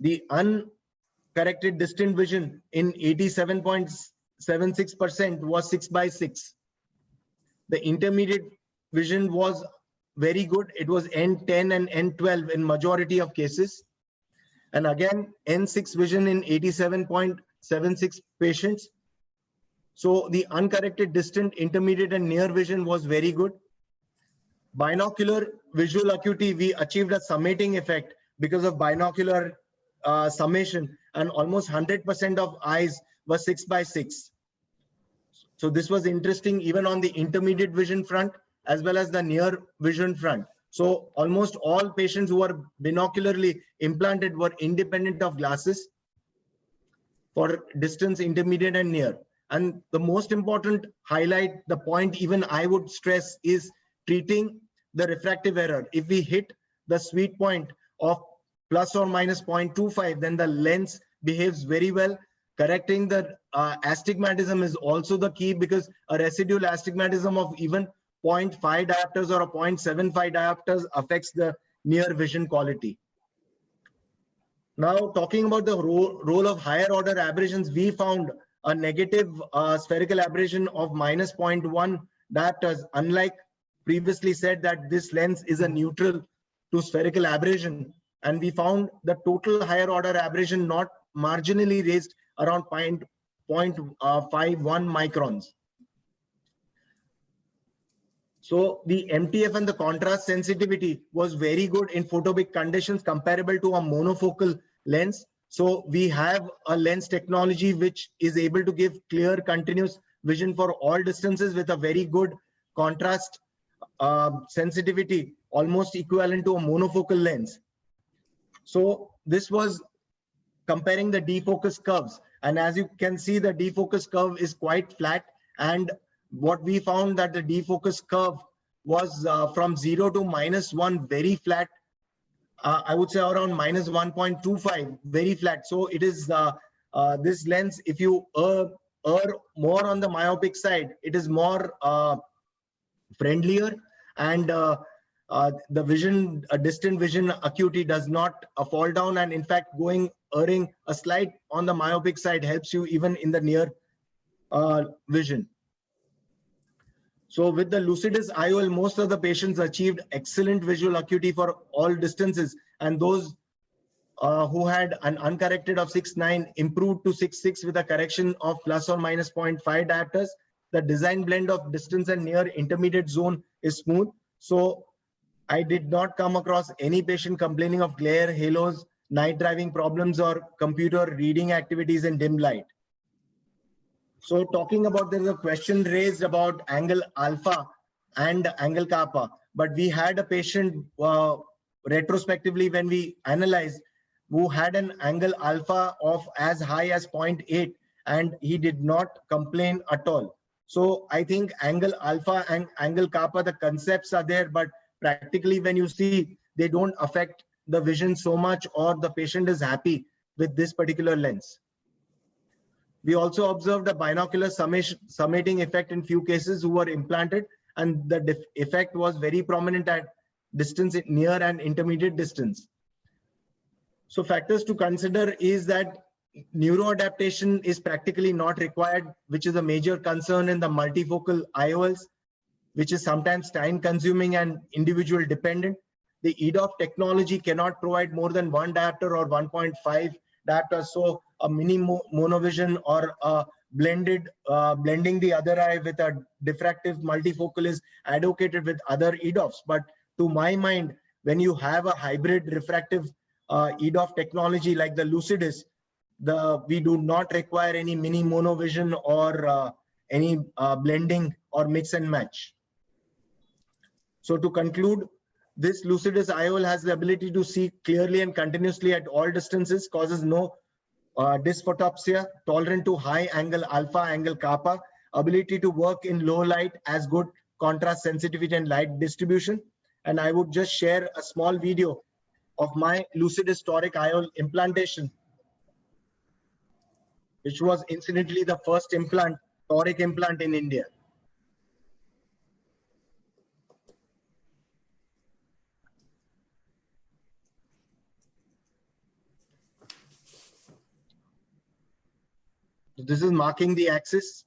The uncorrected distant vision in 87.76% was 6/6. The intermediate vision was very good. It was N10 and N12 in majority of cases. And again, N6 vision in 87.76 patients. So the uncorrected distant, intermediate and near vision was very good. Binocular visual acuity, we achieved a summating effect because of binocular summation, and almost 100% of eyes were 6/6. So this was interesting even on the intermediate vision front as well as the near vision front. So almost all patients who were binocularly implanted were independent of glasses for distance, intermediate and near. And the most important highlight, the point even I would stress, is treating the refractive error. If we hit the sweet point of plus or minus 0.25, then the lens behaves very well. Correcting the astigmatism is also the key, because a residual astigmatism of even 0.5 diopters or a 0.75 diopters affects the near vision quality. Now, talking about the role of higher order aberrations, we found a negative spherical aberration of minus 0.1 diopters, unlike previously said that this lens is a neutral to spherical aberration. And we found the total higher order aberration not marginally raised around 0.51 microns. So the MTF and the contrast sensitivity was very good in photopic conditions, comparable to a monofocal lens. So we have a lens technology which is able to give clear continuous vision for all distances with a very good contrast sensitivity, almost equivalent to a monofocal lens. So this was comparing the defocus curves, and as you can see, the defocus curve is quite flat, and what we found that the defocus curve was from 0 to -1 very flat. I would say around -1.25, very flat. So it is this lens, if you err more on the myopic side, it is more friendlier, and the vision, distant vision acuity does not fall down, and in fact erring a slight on the myopic side helps you even in the near vision. So with the Lucidis IOL, most of the patients achieved excellent visual acuity for all distances, and those who had an uncorrected of 6.9 improved to 6.6 with a correction of plus or minus 0.5 diopters. The design blend of distance and near intermediate zone is smooth. So I did not come across any patient complaining of glare, halos, night driving problems, or computer reading activities in dim light. So talking about, there's a question raised about angle alpha and angle kappa, but we had a patient retrospectively when we analyzed who had an angle alpha of as high as 0.8, and he did not complain at all. So I think angle alpha and angle kappa, the concepts are there, but practically when you see, they don't affect the vision so much, or the patient is happy with this particular lens. We also observed a binocular summating effect in few cases who were implanted, and the effect was very prominent at distance, near and intermediate distance. So factors to consider is that neuroadaptation is practically not required, which is a major concern in the multifocal IOLs, which is sometimes time consuming and individual dependent. The EDOF technology cannot provide more than 1 diopter or 1.5 diopters. So a mini monovision or a blending the other eye with a diffractive multifocal is advocated with other EDOFs. But to my mind, when you have a hybrid refractive EDOF technology like the Lucidis, we do not require any mini monovision or any blending or mix and match. So to conclude, this Lucidis IOL has the ability to see clearly and continuously at all distances, causes no dysphotopsia, tolerant to high angle alpha, angle kappa, ability to work in low light, as good contrast sensitivity and light distribution. And I would just share a small video of my Lucidis toric IOL implantation, which was incidentally the first implant, toric implant in India. So this is marking the axis.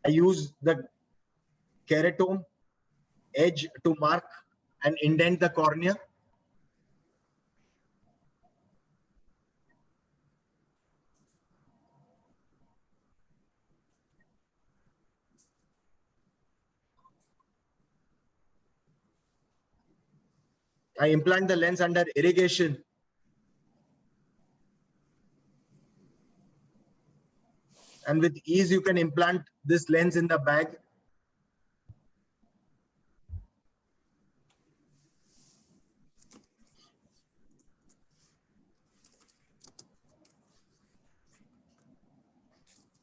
I use the keratome edge to mark and indent the cornea. I implant the lens under irrigation. And with ease, you can implant this lens in the bag.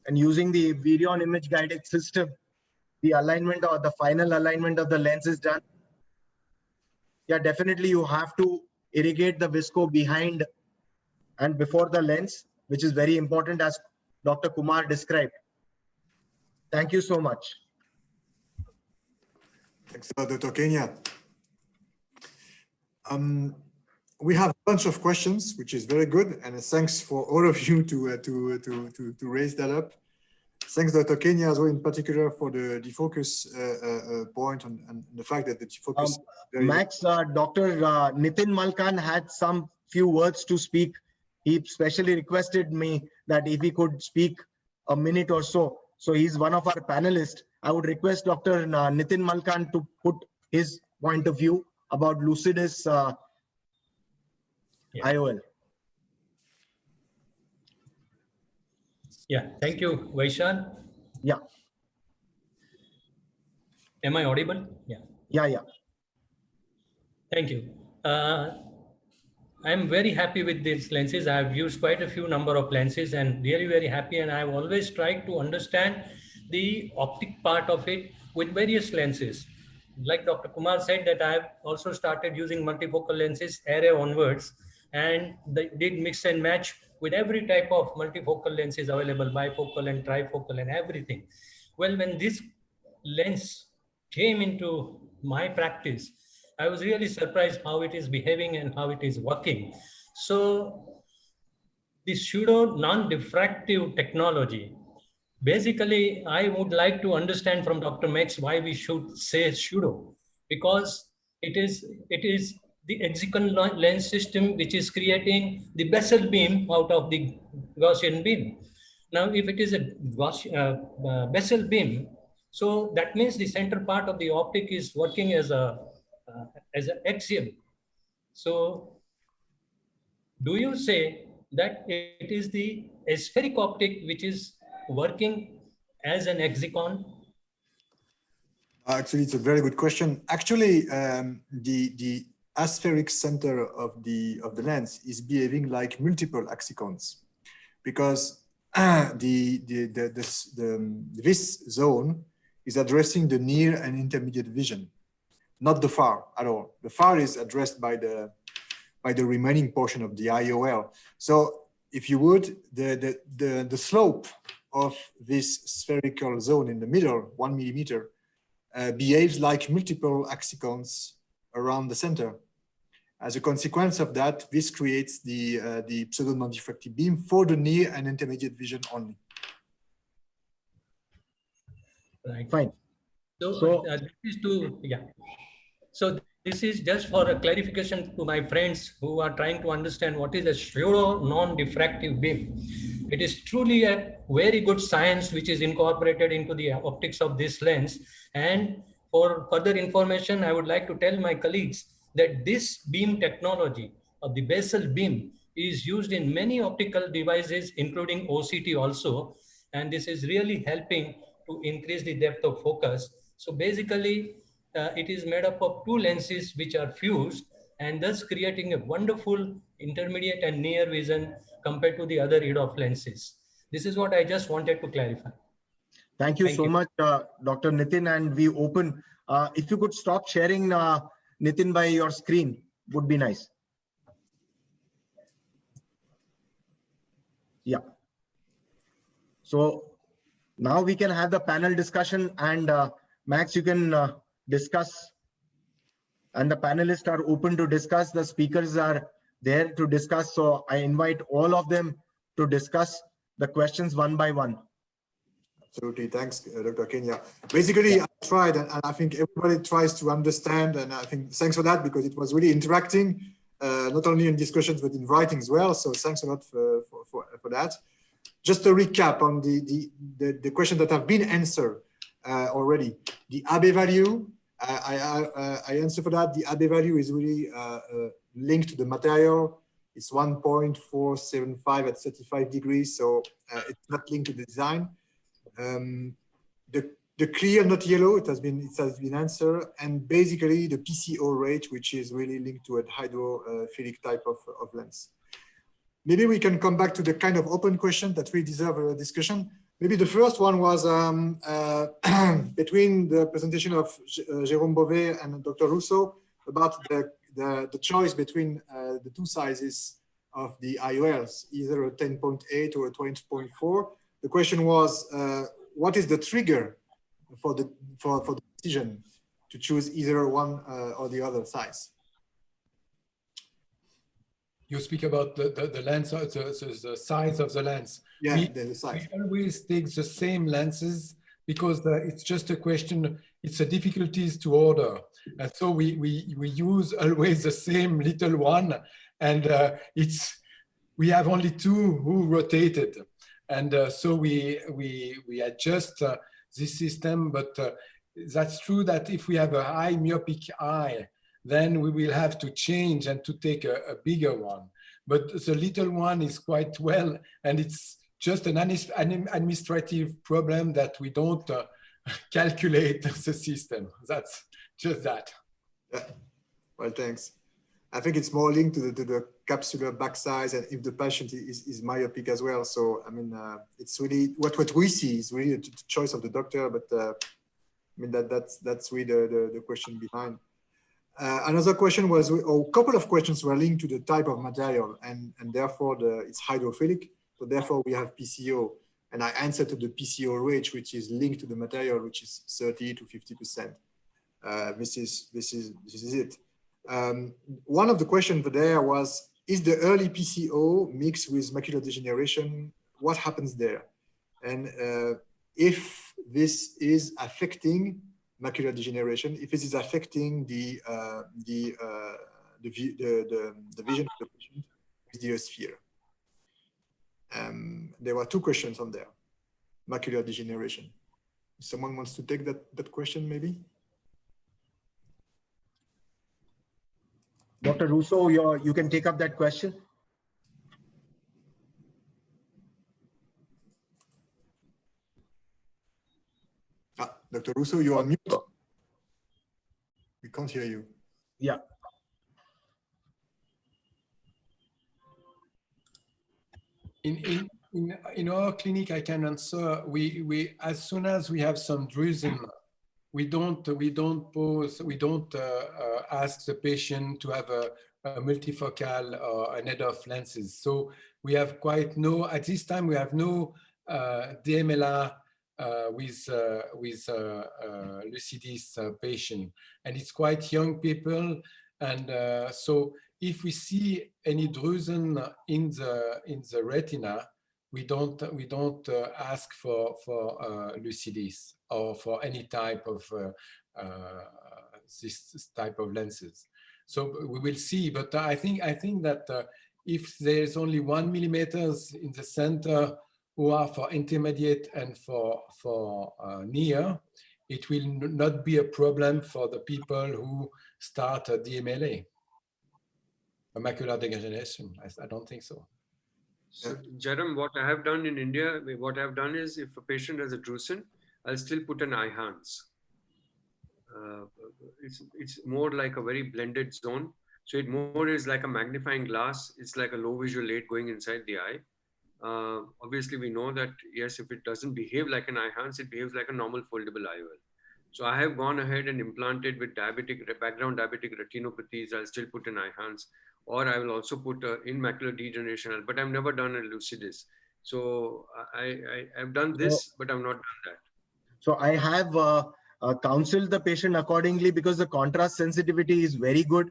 And using the video on image guided system, the alignment or the final alignment of the lens is done. Yeah, definitely you have to irrigate the visco behind and before the lens, which is very important as Dr. Kumar described. Thank you so much. Thanks, Dr. Kenia. We have a bunch of questions, which is very good, and thanks for all of you to raise that up. Thanks, Dr. Kenia, as well, in particular for the defocus point and the fact that the defocus. Max, Dr. Nitin Malkan had some few words to speak. He specially requested me that if he could speak a minute or so. So he's one of our panelists. I would request Dr. Nitin Malkan to put his point of view about Lucidis IOL. Yeah, thank you, Vaishal. Yeah. Am I audible? Yeah. Yeah. Thank you. I'm very happy with these lenses. I've used quite a few number of lenses and really very happy. And I've always tried to understand the optic part of it with various lenses. Like Dr. Kumar said, that I've also started using multifocal lenses array onwards, and they did mix and match with every type of multifocal lenses available, bifocal and trifocal and everything. Well, when this lens came into my practice, I was really surprised how it is behaving and how it is working. So the pseudo-non-diffractive technology, basically, I would like to understand from Dr. Max why we should say pseudo, because it is the hexagon lens system which is creating the Bessel beam out of the Gaussian beam. Now, if it is a Bessel beam, so that means the center part of the optic is working as an axial. So do you say that it is the aspheric optic which is working as an hexagon? Actually, it's a very good question. Actually, the aspheric center of the lens is behaving like multiple hexagons, because this zone is addressing the near and intermediate vision, not the far at all. The far is addressed by the remaining portion of the IOL. So if you would, the slope of this spherical zone in the middle, 1 millimeter, behaves like multiple hexagons around the center. As a consequence of that, this creates the pseudo-non-diffractive beam for the near and intermediate vision only. Right. Fine. So this is to, yeah. So this is just for a clarification to my friends who are trying to understand what is a pseudo-non-diffractive beam. It is truly a very good science which is incorporated into the optics of this lens. And for further information, I would like to tell my colleagues that this beam technology of the basal beam is used in many optical devices, including OCT also. And this is really helping to increase the depth of focus. So basically, it is made up of two lenses which are fused, and thus creating a wonderful intermediate and near vision compared to the other EDOF lenses. This is what I just wanted to clarify. Thank you so much, Dr. Nitin. And we open, if you could stop sharing, Nitin, by your screen, would be nice. Yeah. So now we can have the panel discussion, and Max, you can discuss, and the panelists are open to discuss. The speakers are there to discuss. So I invite all of them to discuss the questions one by one. Absolutely. Thanks, Dr. Kenia. Basically, I tried, and I think everybody tries to understand, and I think thanks for that, because it was really interacting, not only in discussions, but in writing as well. So thanks a lot for that. Just a recap on the questions that have been answered already. The AB value, I answer for that. The AB value is really linked to the material. It's 1.475 at 35 degrees, so it's not linked to the design. The clear, not yellow, it has been answered, and basically the PCO rate, which is really linked to a hydrophilic type of lens. Maybe we can come back to the kind of open question that we deserve a discussion. Maybe the first one was between the presentation of Jerome Bovet and Dr. Russo about the choice between the two sizes of the IOLs, either a 10.8 or a 20.4. The question was, what is the trigger for the decision to choose either one or the other size? You speak about the lens, the size of the lens. Yeah, the size. We always take the same lenses because it's just a question, it's a difficulties to order. And so we use always the same little one, and we have only two who rotated. And so we adjust this system, but that's true that if we have a high myopic eye, then we will have to change and to take a bigger one. But the little one is quite well, and it's just an administrative problem that we don't calculate the system. That's just that. Yeah. Well, thanks. I think it's more linked to the capsular back size, and if the patient is myopic as well. So, I mean, it's really what we see is really the choice of the doctor, but I mean, that's really the question behind. Another question was, or a couple of questions were linked to the type of material, and therefore it's hydrophilic. So therefore we have PCO, and I answered to the PCO rate, which is linked to the material, which is 30 to 50%. This is it. One of the questions there was, is the early PCO mixed with macular degeneration? What happens there? And if this is affecting macular degeneration, if it is affecting the vision of the patient with the sphere. There were two questions on there. Macular degeneration. Someone wants to take that question, maybe? Dr. Russo, you can take up that question. Dr. Russo, you are mute. We can't hear you. Yeah. In our clinic, I can answer. We as soon as we have some drusen, we don't ask the patient to have a multifocal or an EDOF lenses. So we have at this time we have no DMLR with Lucidis patient, and it's quite young people, and so if we see any drusen in the retina, we don't ask for Lucidis or for any type of this type of lenses. So we will see, but I think that if there's only 1 millimeter in the center who are for intermediate and for near, it will not be a problem for the people who start a DMLA, a macular degeneration. I don't think so. So, Jerome, what I have done in India, what I have done is if a patient has a drusen, I'll still put an eye-hands. It's more like a very blended zone. So it more is like a magnifying glass. It's like a low visual aid going inside the eye. Obviously, we know that, yes, if it doesn't behave like an eye-hands, it behaves like a normal foldable IOL. So I have gone ahead and implanted with background diabetic retinopathies. I'll still put an eye-hands. Or I will also put in macular degeneration, but I've never done a Lucidis. So I've done this, but I've not done that. So I have counseled the patient accordingly because the contrast sensitivity is very good.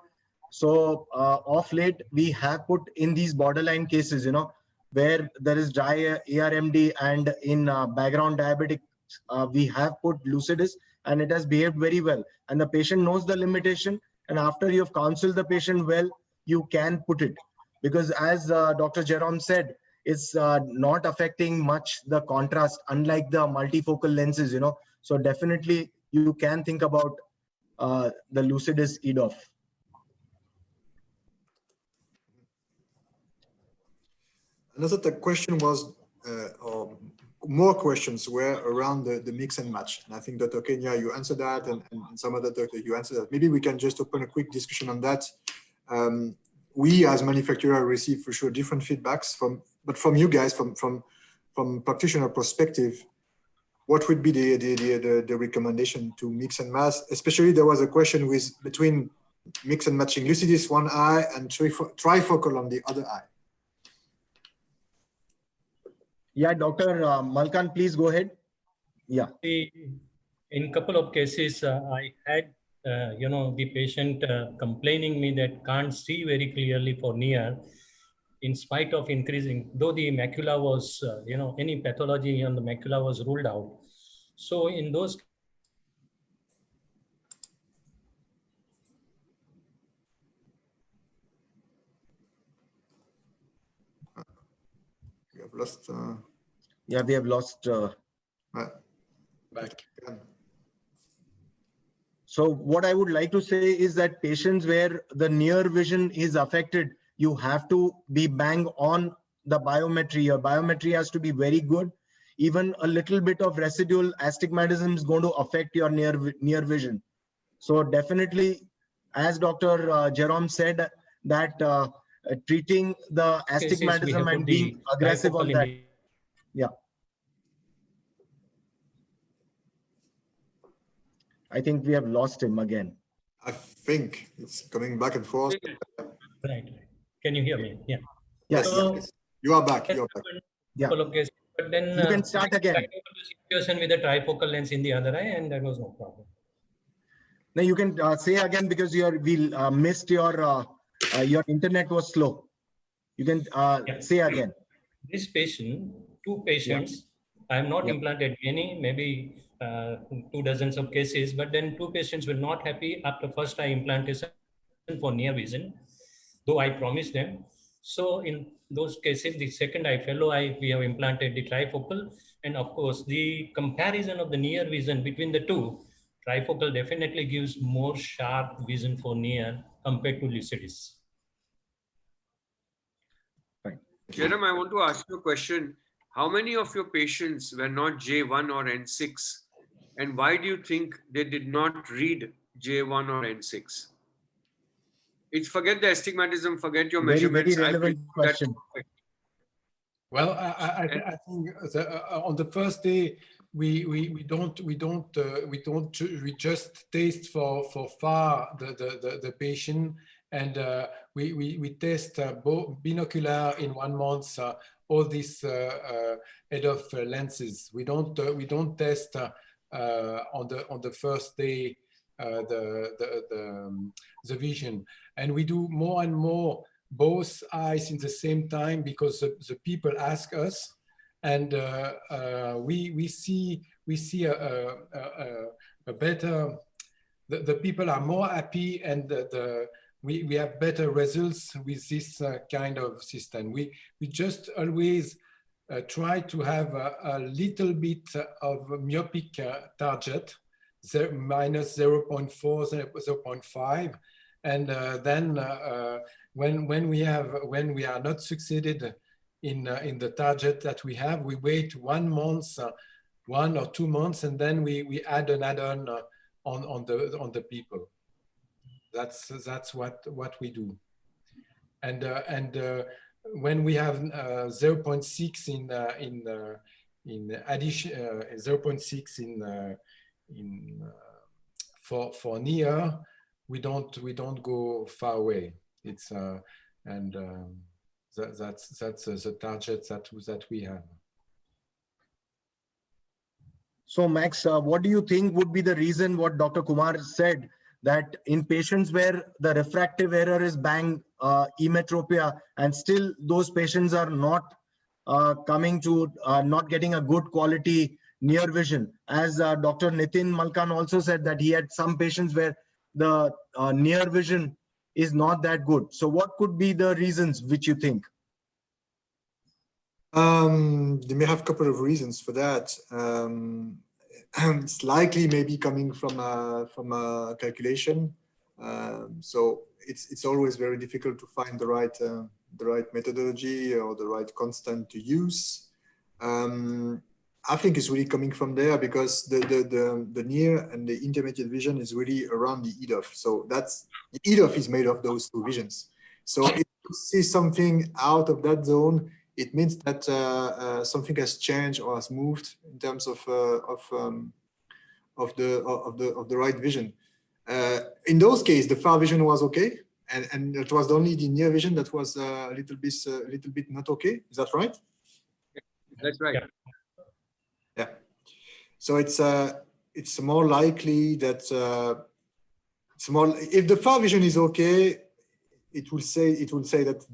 So of late, we have put in these borderline cases, where there is dry ARMD and in background diabetic, we have put Lucidis and it has behaved very well. And the patient knows the limitation. And after you have counseled the patient well, you can put it, because as Dr. Jerome said, it's not affecting much the contrast, unlike the multifocal lenses, So definitely you can think about the Lucidis EDOF. Another question was, or more questions were around the mix and match. And I think Dr. Kenia, you answered that, and some other doctor, you answered that. Maybe we can just open a quick discussion on that. We as manufacturer receive for sure different feedbacks but from you guys, from practitioner perspective, what would be the recommendation to mix and match? Especially there was a question between mix and matching Lucidis one eye and trifocal on the other eye. Yeah, Dr. Malkan, please go ahead. Yeah. In a couple of cases, I had the patient complaining me that can't see very clearly for near, in spite of increasing, though the macula was, any pathology on the macula was ruled out. So in those We have lost. Yeah, we have lost. Back. So what I would like to say is that patients where the near vision is affected, you have to be bang on the biometry. Your biometry has to be very good. Even a little bit of residual astigmatism is going to affect your near vision. So definitely, as Dr. Jerome said, that treating the astigmatism and being aggressive on that. Yeah. I think we have lost him again. I think it's coming back and forth. Right. Can you hear me? Yeah. Yes. So, yes. You are back. You are back. Yeah. But then you can start again. Situation with a trifocal lens in the other eye, and there was no problem. Now you can say again, because we missed your internet was slow. You can say again. This patient, two patients, I have not implanted any, maybe 2 dozens of cases, but then 2 patients were not happy after first eye implantation for near vision, though I promised them. So in those cases, the second eye, fellow eye, we have implanted the trifocal. And of course, the comparison of the near vision between the two, trifocal definitely gives more sharp vision for near compared to Lucidis. Right. Jerome, I want to ask you a question. How many of your patients were not J1 or N6? And why do you think they did not read J1 or N6? It's forget the astigmatism, forget your measurements. Very relevant question. Well, I think on the first day we just taste for far the patient, and we test both binocular in 1 month all these EDOF lenses. We don't test on the first day the vision, and we do more and more both eyes in the same time because the people ask us, and we see a better. The people are more happy, and we have better results with this kind of system. We just always try to have a little bit of myopic target. minus 0.4, 0.5. And then when we are not succeeded in the target that we have, we wait 1 month, 1 or 2 months, and then we add an add-on on the people. That's what we do. And when we have 0.6 in addition, 0.6 for near, we don't go far away. It's that's the target that we have. So Max, what do you think would be the reason what Dr. Kumar said, that in patients where the refractive error is bang, emetropia, and still those patients are not coming to not getting a good quality near vision? As Dr. Nitin Malkan also said that he had some patients where the near vision is not that good. So what could be the reasons which you think? They may have a couple of reasons for that. It's likely maybe coming from a calculation. So it's always very difficult to find the right methodology or the right constant to use. I think it's really coming from there, because the near and the intermediate vision is really around the EDOF. So that's the EDOF is made of those two visions. So if you see something out of that zone, it means that something has changed or has moved in terms of the right vision. In those cases, the far vision was okay, and it was only the near vision that was a little bit not okay. Is that right? That's right. Yeah. So it's more likely that if the far vision is okay, it will say that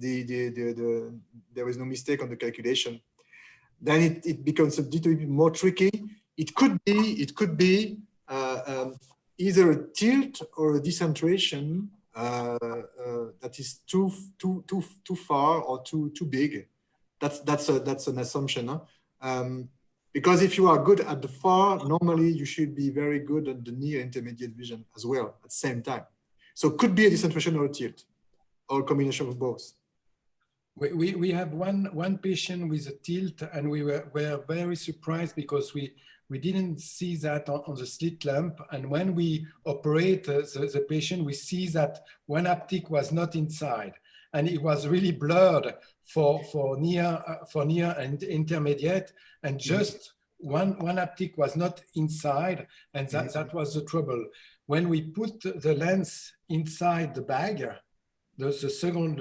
there is no mistake on the calculation. Then it becomes a little bit more tricky. It could be either a tilt or a decentration that is too far or too big. That's an assumption, huh? Because if you are good at the far, normally you should be very good at the near intermediate vision as well at the same time. So it could be a decentration or a tilt, or a combination of both. We have one patient with a tilt, and we were very surprised because we didn't see that on the slit lamp. And when we operate the patient, we see that one optic was not inside, and it was really blurred for near and intermediate, and just one optic was not inside, and that was the trouble. When we put the lens inside the bag, the second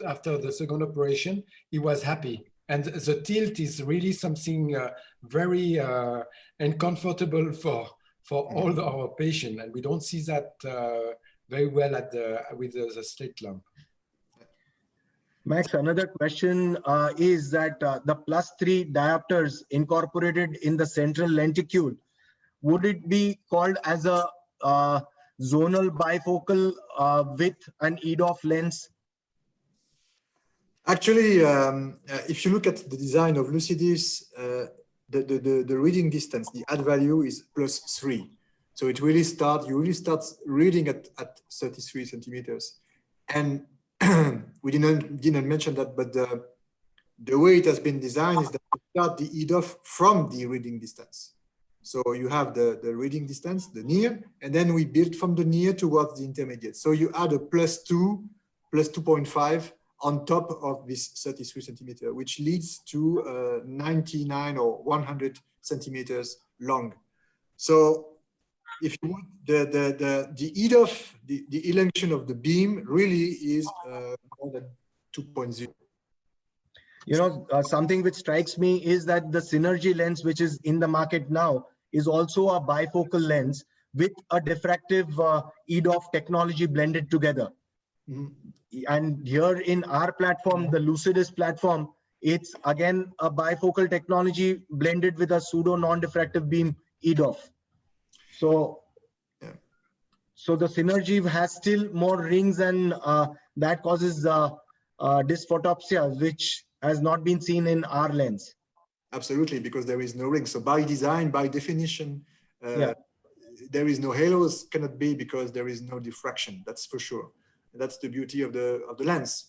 after the second operation, he was happy. And the tilt is really something very uncomfortable for all our patients, and we don't see that very well with the slit lamp. Max, another question is that the +3 diopters incorporated in the central lenticule, would it be called as a zonal bifocal with an EDOF lens? Actually, if you look at the design of Lucidis, the reading distance, the add value is +3. So it really you really start reading at 33 centimeters. And we didn't mention that, but the way it has been designed is that you start the EDOF from the reading distance. So you have the reading distance, the near, and then we build from the near towards the intermediate. So you add a +2, +2.5 on top of this 33 centimeter, which leads to 99 or 100 centimeters long. So if you want, the EDOF, the elongation of the beam really is more than 2.0. You know, something which strikes me is that the Synergy lens, which is in the market now, is also a bifocal lens with a diffractive EDOF technology blended together. Mm-hmm. And here in our platform, the Lucidis platform, it's again a bifocal technology blended with a pseudo-non-diffractive beam EDOF. So, so the Synergy has still more rings, and that causes dysphotopsia, which has not been seen in our lens. Absolutely, because there is no ring. So by design, by definition, there is no halos, cannot be, because there is no diffraction. That's for sure. That's the beauty of the lens.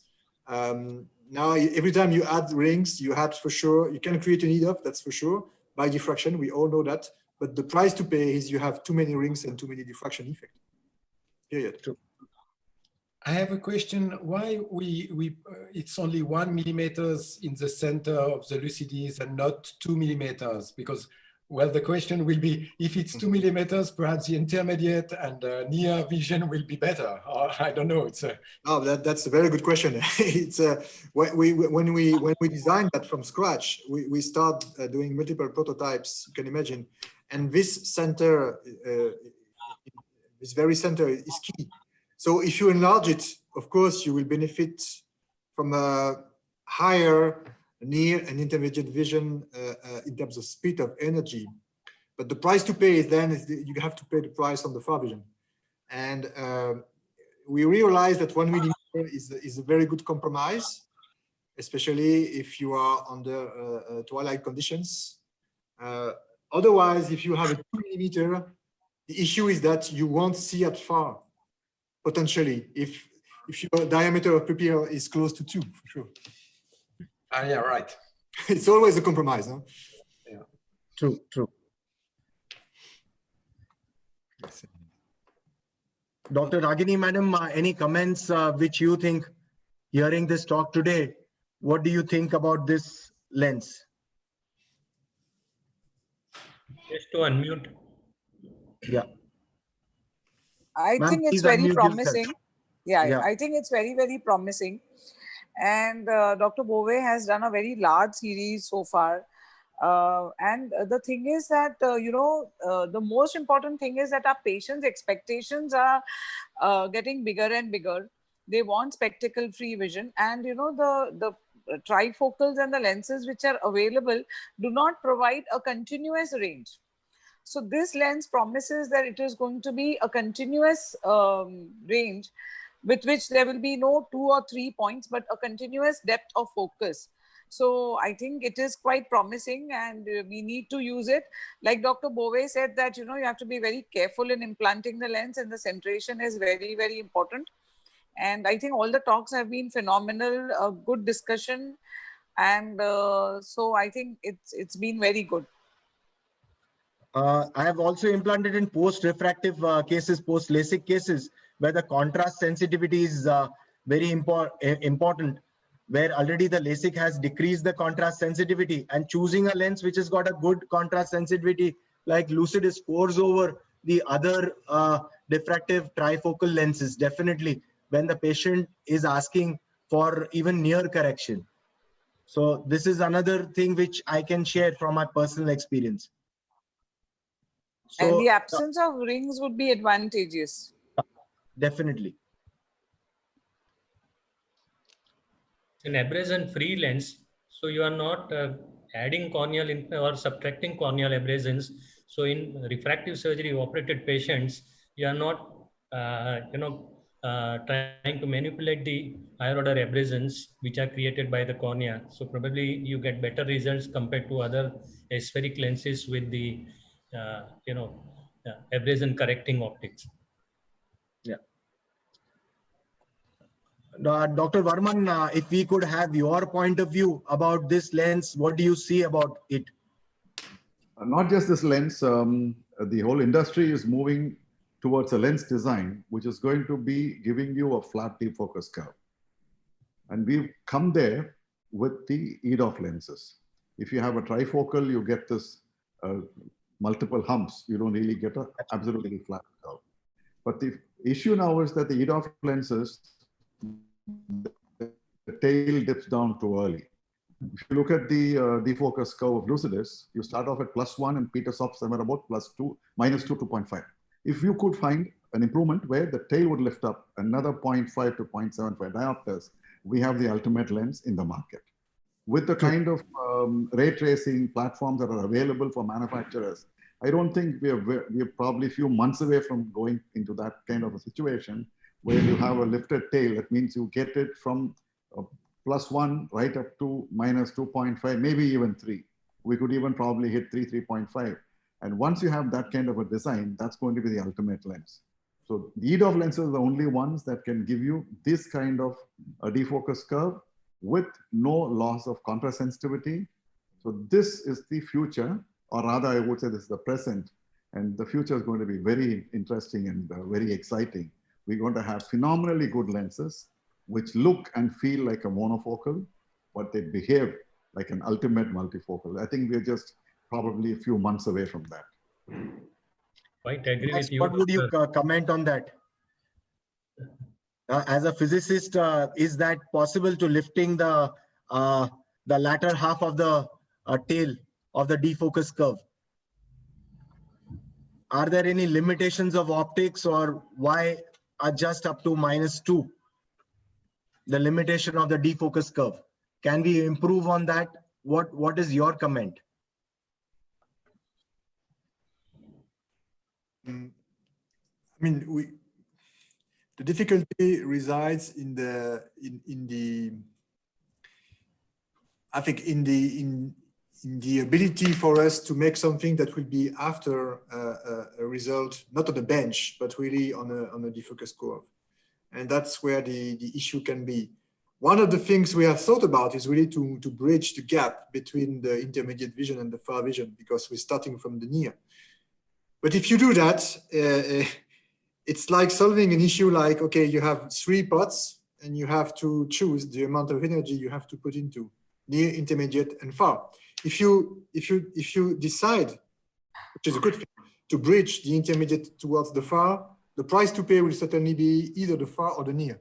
Now, every time you add rings, you have for sure, you can create an EDOF, that's for sure, by diffraction. We all know that. But the price to pay is you have too many rings and too many diffraction effect. Period. True. I have a question. Why it's only 1 millimeter in the center of the Lucidis and not 2 millimeters? Because, well, the question will be, if it's 2 millimeters, perhaps the intermediate and near vision will be better. Or, I don't know. It's Oh, that's a very good question. It's when we designed that from scratch, we start doing multiple prototypes. You can imagine, and this center, this very center is key. So if you enlarge it, of course, you will benefit from a higher near and intermediate vision in terms of speed of energy. But the price to pay is then you have to pay the price on the far vision. And we realize that 1 millimeter is a very good compromise, especially if you are under twilight conditions. Otherwise, if you have a 2 millimeter, the issue is that you won't see at far. Potentially, if your diameter of pupil is close to 2, for sure. yeah, right. It's always a compromise, huh? Yeah. True, true. Dr. Ragini, madam, any comments which you think, hearing this talk today, what do you think about this lens? Just to unmute. Yeah. I think it's very promising. Yeah, I think it's very, very promising. And Dr. Bovet has done a very large series so far. And the thing is that, the most important thing is that our patients' expectations are getting bigger and bigger. They want spectacle-free vision. And, the trifocals and the lenses which are available do not provide a continuous range. So this lens promises that it is going to be a continuous range with which there will be no 2 or 3 points, but a continuous depth of focus. So I think it is quite promising and we need to use it. Like Dr. Bovet said that, you have to be very careful in implanting the lens, and the centration is very, very important. And I think all the talks have been phenomenal, a good discussion. And so I think it's been very good. I have also implanted in post-refractive cases, post-LASIK cases, where the contrast sensitivity is very important, where already the LASIK has decreased the contrast sensitivity, and choosing a lens which has got a good contrast sensitivity like Lucidis scores over the other diffractive trifocal lenses, definitely, when the patient is asking for even near correction. So this is another thing which I can share from my personal experience. So, and the absence of rings would be advantageous. Definitely. It's an abrasion-free lens, so you are not adding corneal or subtracting corneal abrasions. So in refractive surgery operated patients, you are not, trying to manipulate the higher order abrasions which are created by the cornea. So probably you get better results compared to other aspheric lenses with the abrasion correcting optics. Yeah. Dr. Varman, if we could have your point of view about this lens, what do you see about it? Not just this lens, the whole industry is moving towards a lens design, which is going to be giving you a flat deep focus curve. And we've come there with the EDOF lenses. If you have a trifocal, you get this multiple humps. You don't really get an absolutely flat curve. But the issue now is that the EDOF lenses, the tail dips down too early. If you look at the defocus curve of Lucidis, you start off at +1 and peters off somewhere about +2, -2 to 0.5. If you could find an improvement where the tail would lift up another 0.5 to 0.75 diopters, we have the ultimate lens in the market. With the kind of ray tracing platforms that are available for manufacturers, I don't think we're probably a few months away from going into that kind of a situation where you have a lifted tail. That means you get it from +1 right up to -2.5, maybe even 3. We could even probably hit 3, 3.5. And once you have that kind of a design, that's going to be the ultimate lens. So the EDOF lenses are the only ones that can give you this kind of a defocus curve with no loss of contrast sensitivity. So this is the future, or rather I would say this is the present, and the future is going to be very interesting and very exciting. We're going to have phenomenally good lenses which look and feel like a monofocal, but they behave like an ultimate multifocal. I think we're just probably a few months away from that. Quite agree with you. What would you comment on that? As a physicist, is that possible to lifting the latter half of the tail of the defocus curve? Are there any limitations of optics, or why adjust up to -2? The limitation of the defocus curve. Can we improve on that? What is your comment? I mean, the difficulty resides in the ability for us to make something that will be after a result, not on the bench, but really on a defocus curve. And that's where the issue can be. One of the things we have thought about is really to bridge the gap between the intermediate vision and the far vision, because we're starting from the near. But if you do that, it's like solving an issue like, okay, you have 3 pots and you have to choose the amount of energy you have to put into near, intermediate, and far. If you decide, which is a good thing, to bridge the intermediate towards the far, the price to pay will certainly be either the far or the near.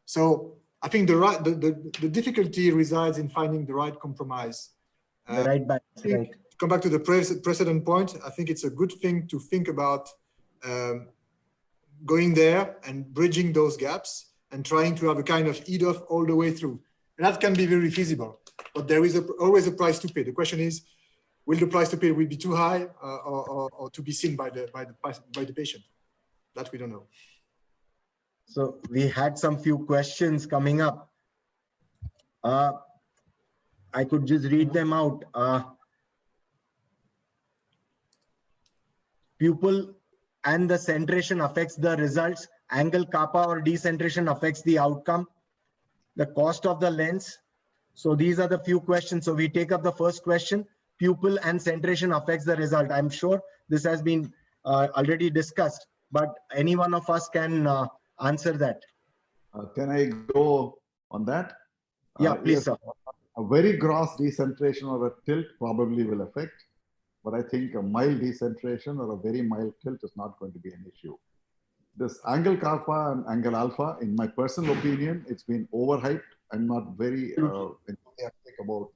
So I think the difficulty resides in finding the right compromise. The right balance, right. To come back to the precedent point, I think it's a good thing to think about going there and bridging those gaps and trying to have a kind of EDOF all the way through. And that can be very feasible, but there is always a price to pay. The question is, will the price to pay will be too high or to be seen by the patient? That we don't know. So we had some few questions coming up. I could just read them out. Pupil and the centration affects the results. Angle kappa or decentration affects the outcome. The cost of the lens. So these are the few questions. So we take up the first question. Pupil and centration affects the result. I'm sure this has been already discussed, but any one of us can answer that. Can I go on that? Yeah, please, yes, sir. A very gross decentration or a tilt probably will affect, but I think a mild decentration or a very mild tilt is not going to be an issue. This angle kappa and angle alpha, in my personal opinion, it's been overhyped. I'm not very enthusiastic about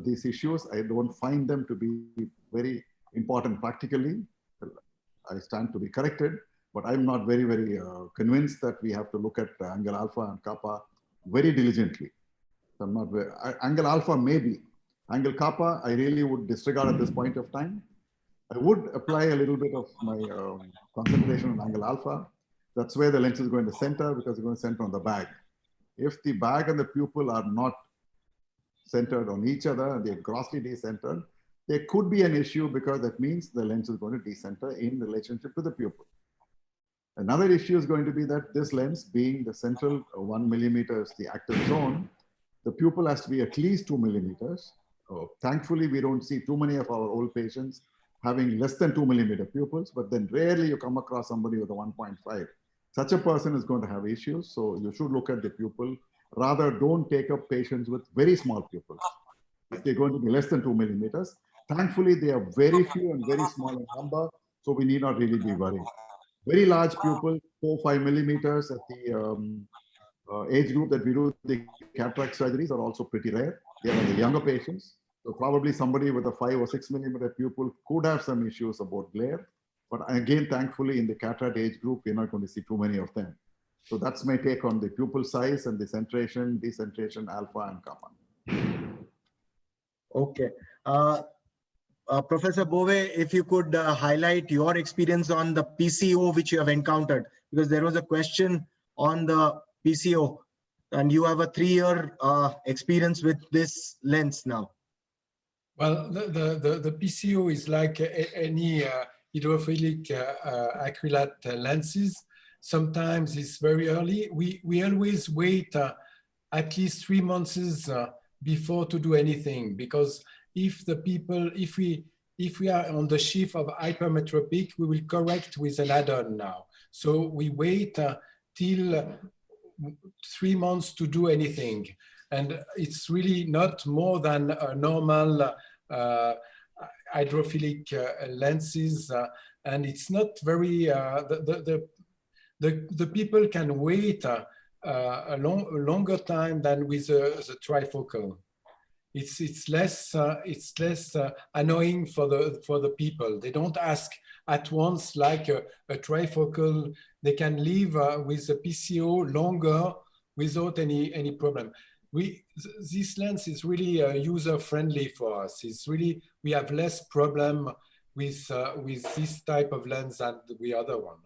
these issues. I don't find them to be very important practically. I stand to be corrected, but I'm not very, very convinced that we have to look at angle alpha and kappa very diligently. So I'm not very, angle alpha maybe. Angle kappa, I really would disregard at this point of time. I would apply a little bit of my concentration on angle alpha. That's where the lens is going to center, because it's going to center on the bag. If the bag and the pupil are not centered on each other and they're grossly decentered, there could be an issue, because that means the lens is going to decenter in relationship to the pupil. Another issue is going to be that this lens, being the central 1 millimeter is the active zone, the pupil has to be at least 2 millimeters. Thankfully, we don't see too many of our old patients having less than 2 millimeter pupils, but then rarely you come across somebody with a 1.5. Such a person is going to have issues, so you should look at the pupil. Rather, don't take up patients with very small pupils. If they're going to be less than 2 millimeters, thankfully, they are very few and very small in number, so we need not really be worried. Very large pupil, 4-5 millimeters at the age group that we do the cataract surgeries are also pretty rare. They are the younger patients. So probably somebody with a 5 or 6 millimeter pupil could have some issues about glare. But again, thankfully, in the cataract age group, we're not going to see too many of them. So that's my take on the pupil size and the centration, decentration, alpha, and kappa. Okay. Professor Bovet, if you could highlight your experience on the PCO which you have encountered, because there was a question on the PCO, and you have a 3-year experience with this lens now. Well, the PCO is like any hydrophilic acrylate lenses. Sometimes it's very early. We always wait at least 3 months before to do anything, because if we are on the shift of hypermetropic, we will correct with an add-on now. So we wait till 3 months to do anything. And it's really not more than a normal hydrophilic lenses. And it's not very, the people can wait a longer time than with the trifocal. It's less annoying for the people. They don't ask at once like a trifocal. They can live with the PCO longer without any problem. This lens is really user friendly for us. It's really, we have less problem with this type of lens than the other one.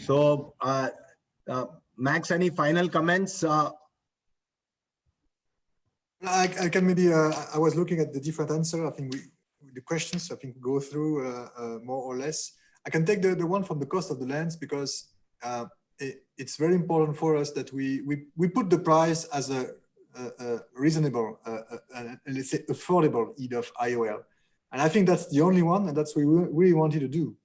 So, Max, any final comments? I can maybe, I was looking at the different answers. I think the questions, I think, go through more or less. I can take the one from the cost of the lens, because it's very important for us that we put the price as a reasonable, let's say affordable EDOF IOL. And I think that's the only one, and that's what we really wanted to do.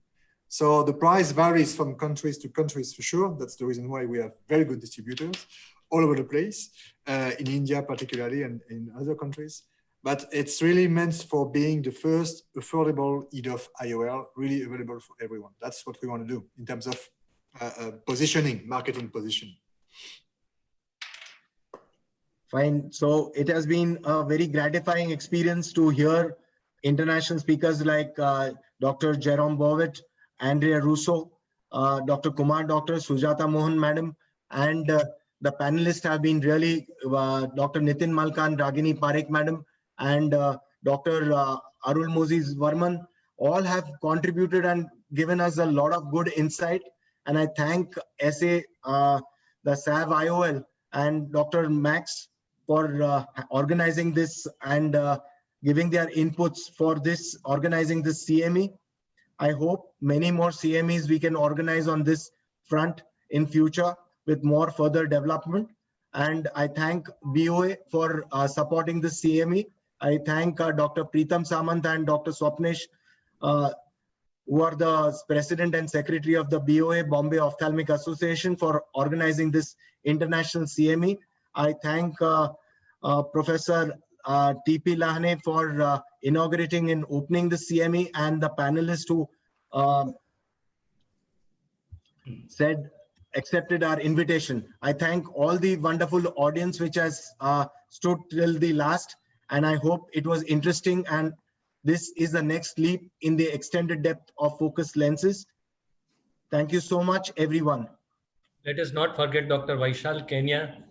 So the price varies from countries to countries for sure. That's the reason why we have very good distributors all over the place, in India particularly, and in other countries. But it's really meant for being the first affordable EDOF IOL, really available for everyone. That's what we want to do in terms of positioning, marketing position. Fine. So it has been a very gratifying experience to hear international speakers like Dr. Jerome Bovet, Andrea Russo, Dr. Kumar, Dr. Sujatha Mohan, madam, and the panelists have been really Dr. Nitin Malkan, Ragini Parekh, madam, and Dr. Arul Moses Varman, all have contributed and given us a lot of good insight. And I thank the SAV IOL and Dr. Max for organizing this and giving their inputs for this, organizing this CME. I hope many more CMEs we can organize on this front in future with more further development. And I thank BOA for supporting this CME. I thank Dr. Preetham Samant and Dr. Swapnesh, who are the President and Secretary of the BOA, Bombay Ophthalmic Association, for organizing this international CME. I thank Professor P Lahane for inaugurating and opening the CME, and the panelists who accepted our invitation. I thank all the wonderful audience which has stood till the last, and I hope it was interesting, and this is the next leap in the extended depth of focus lenses. Thank you so much, everyone. Let us not forget Dr. Vaishal, Kenia.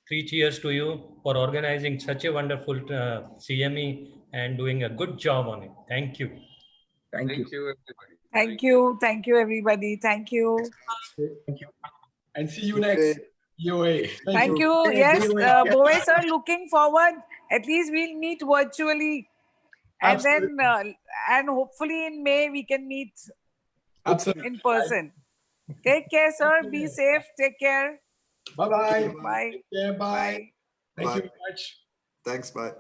3 cheers to you for organizing such a wonderful CME and doing a good job on it. Thank you. Thank you. Everybody. Thank you. Thank you, everybody. Thank you. Thank you. And see you next BOA. Thank you. Yes, Bovet sir, looking forward. At least we'll meet virtually. And Absolutely. then, and hopefully in May, we can meet Absolutely. in person. Take care, sir. Be safe. Take care. Bye-bye. Bye. Take care. Bye. Bye. Thank you Bye. very much. Thanks, bye.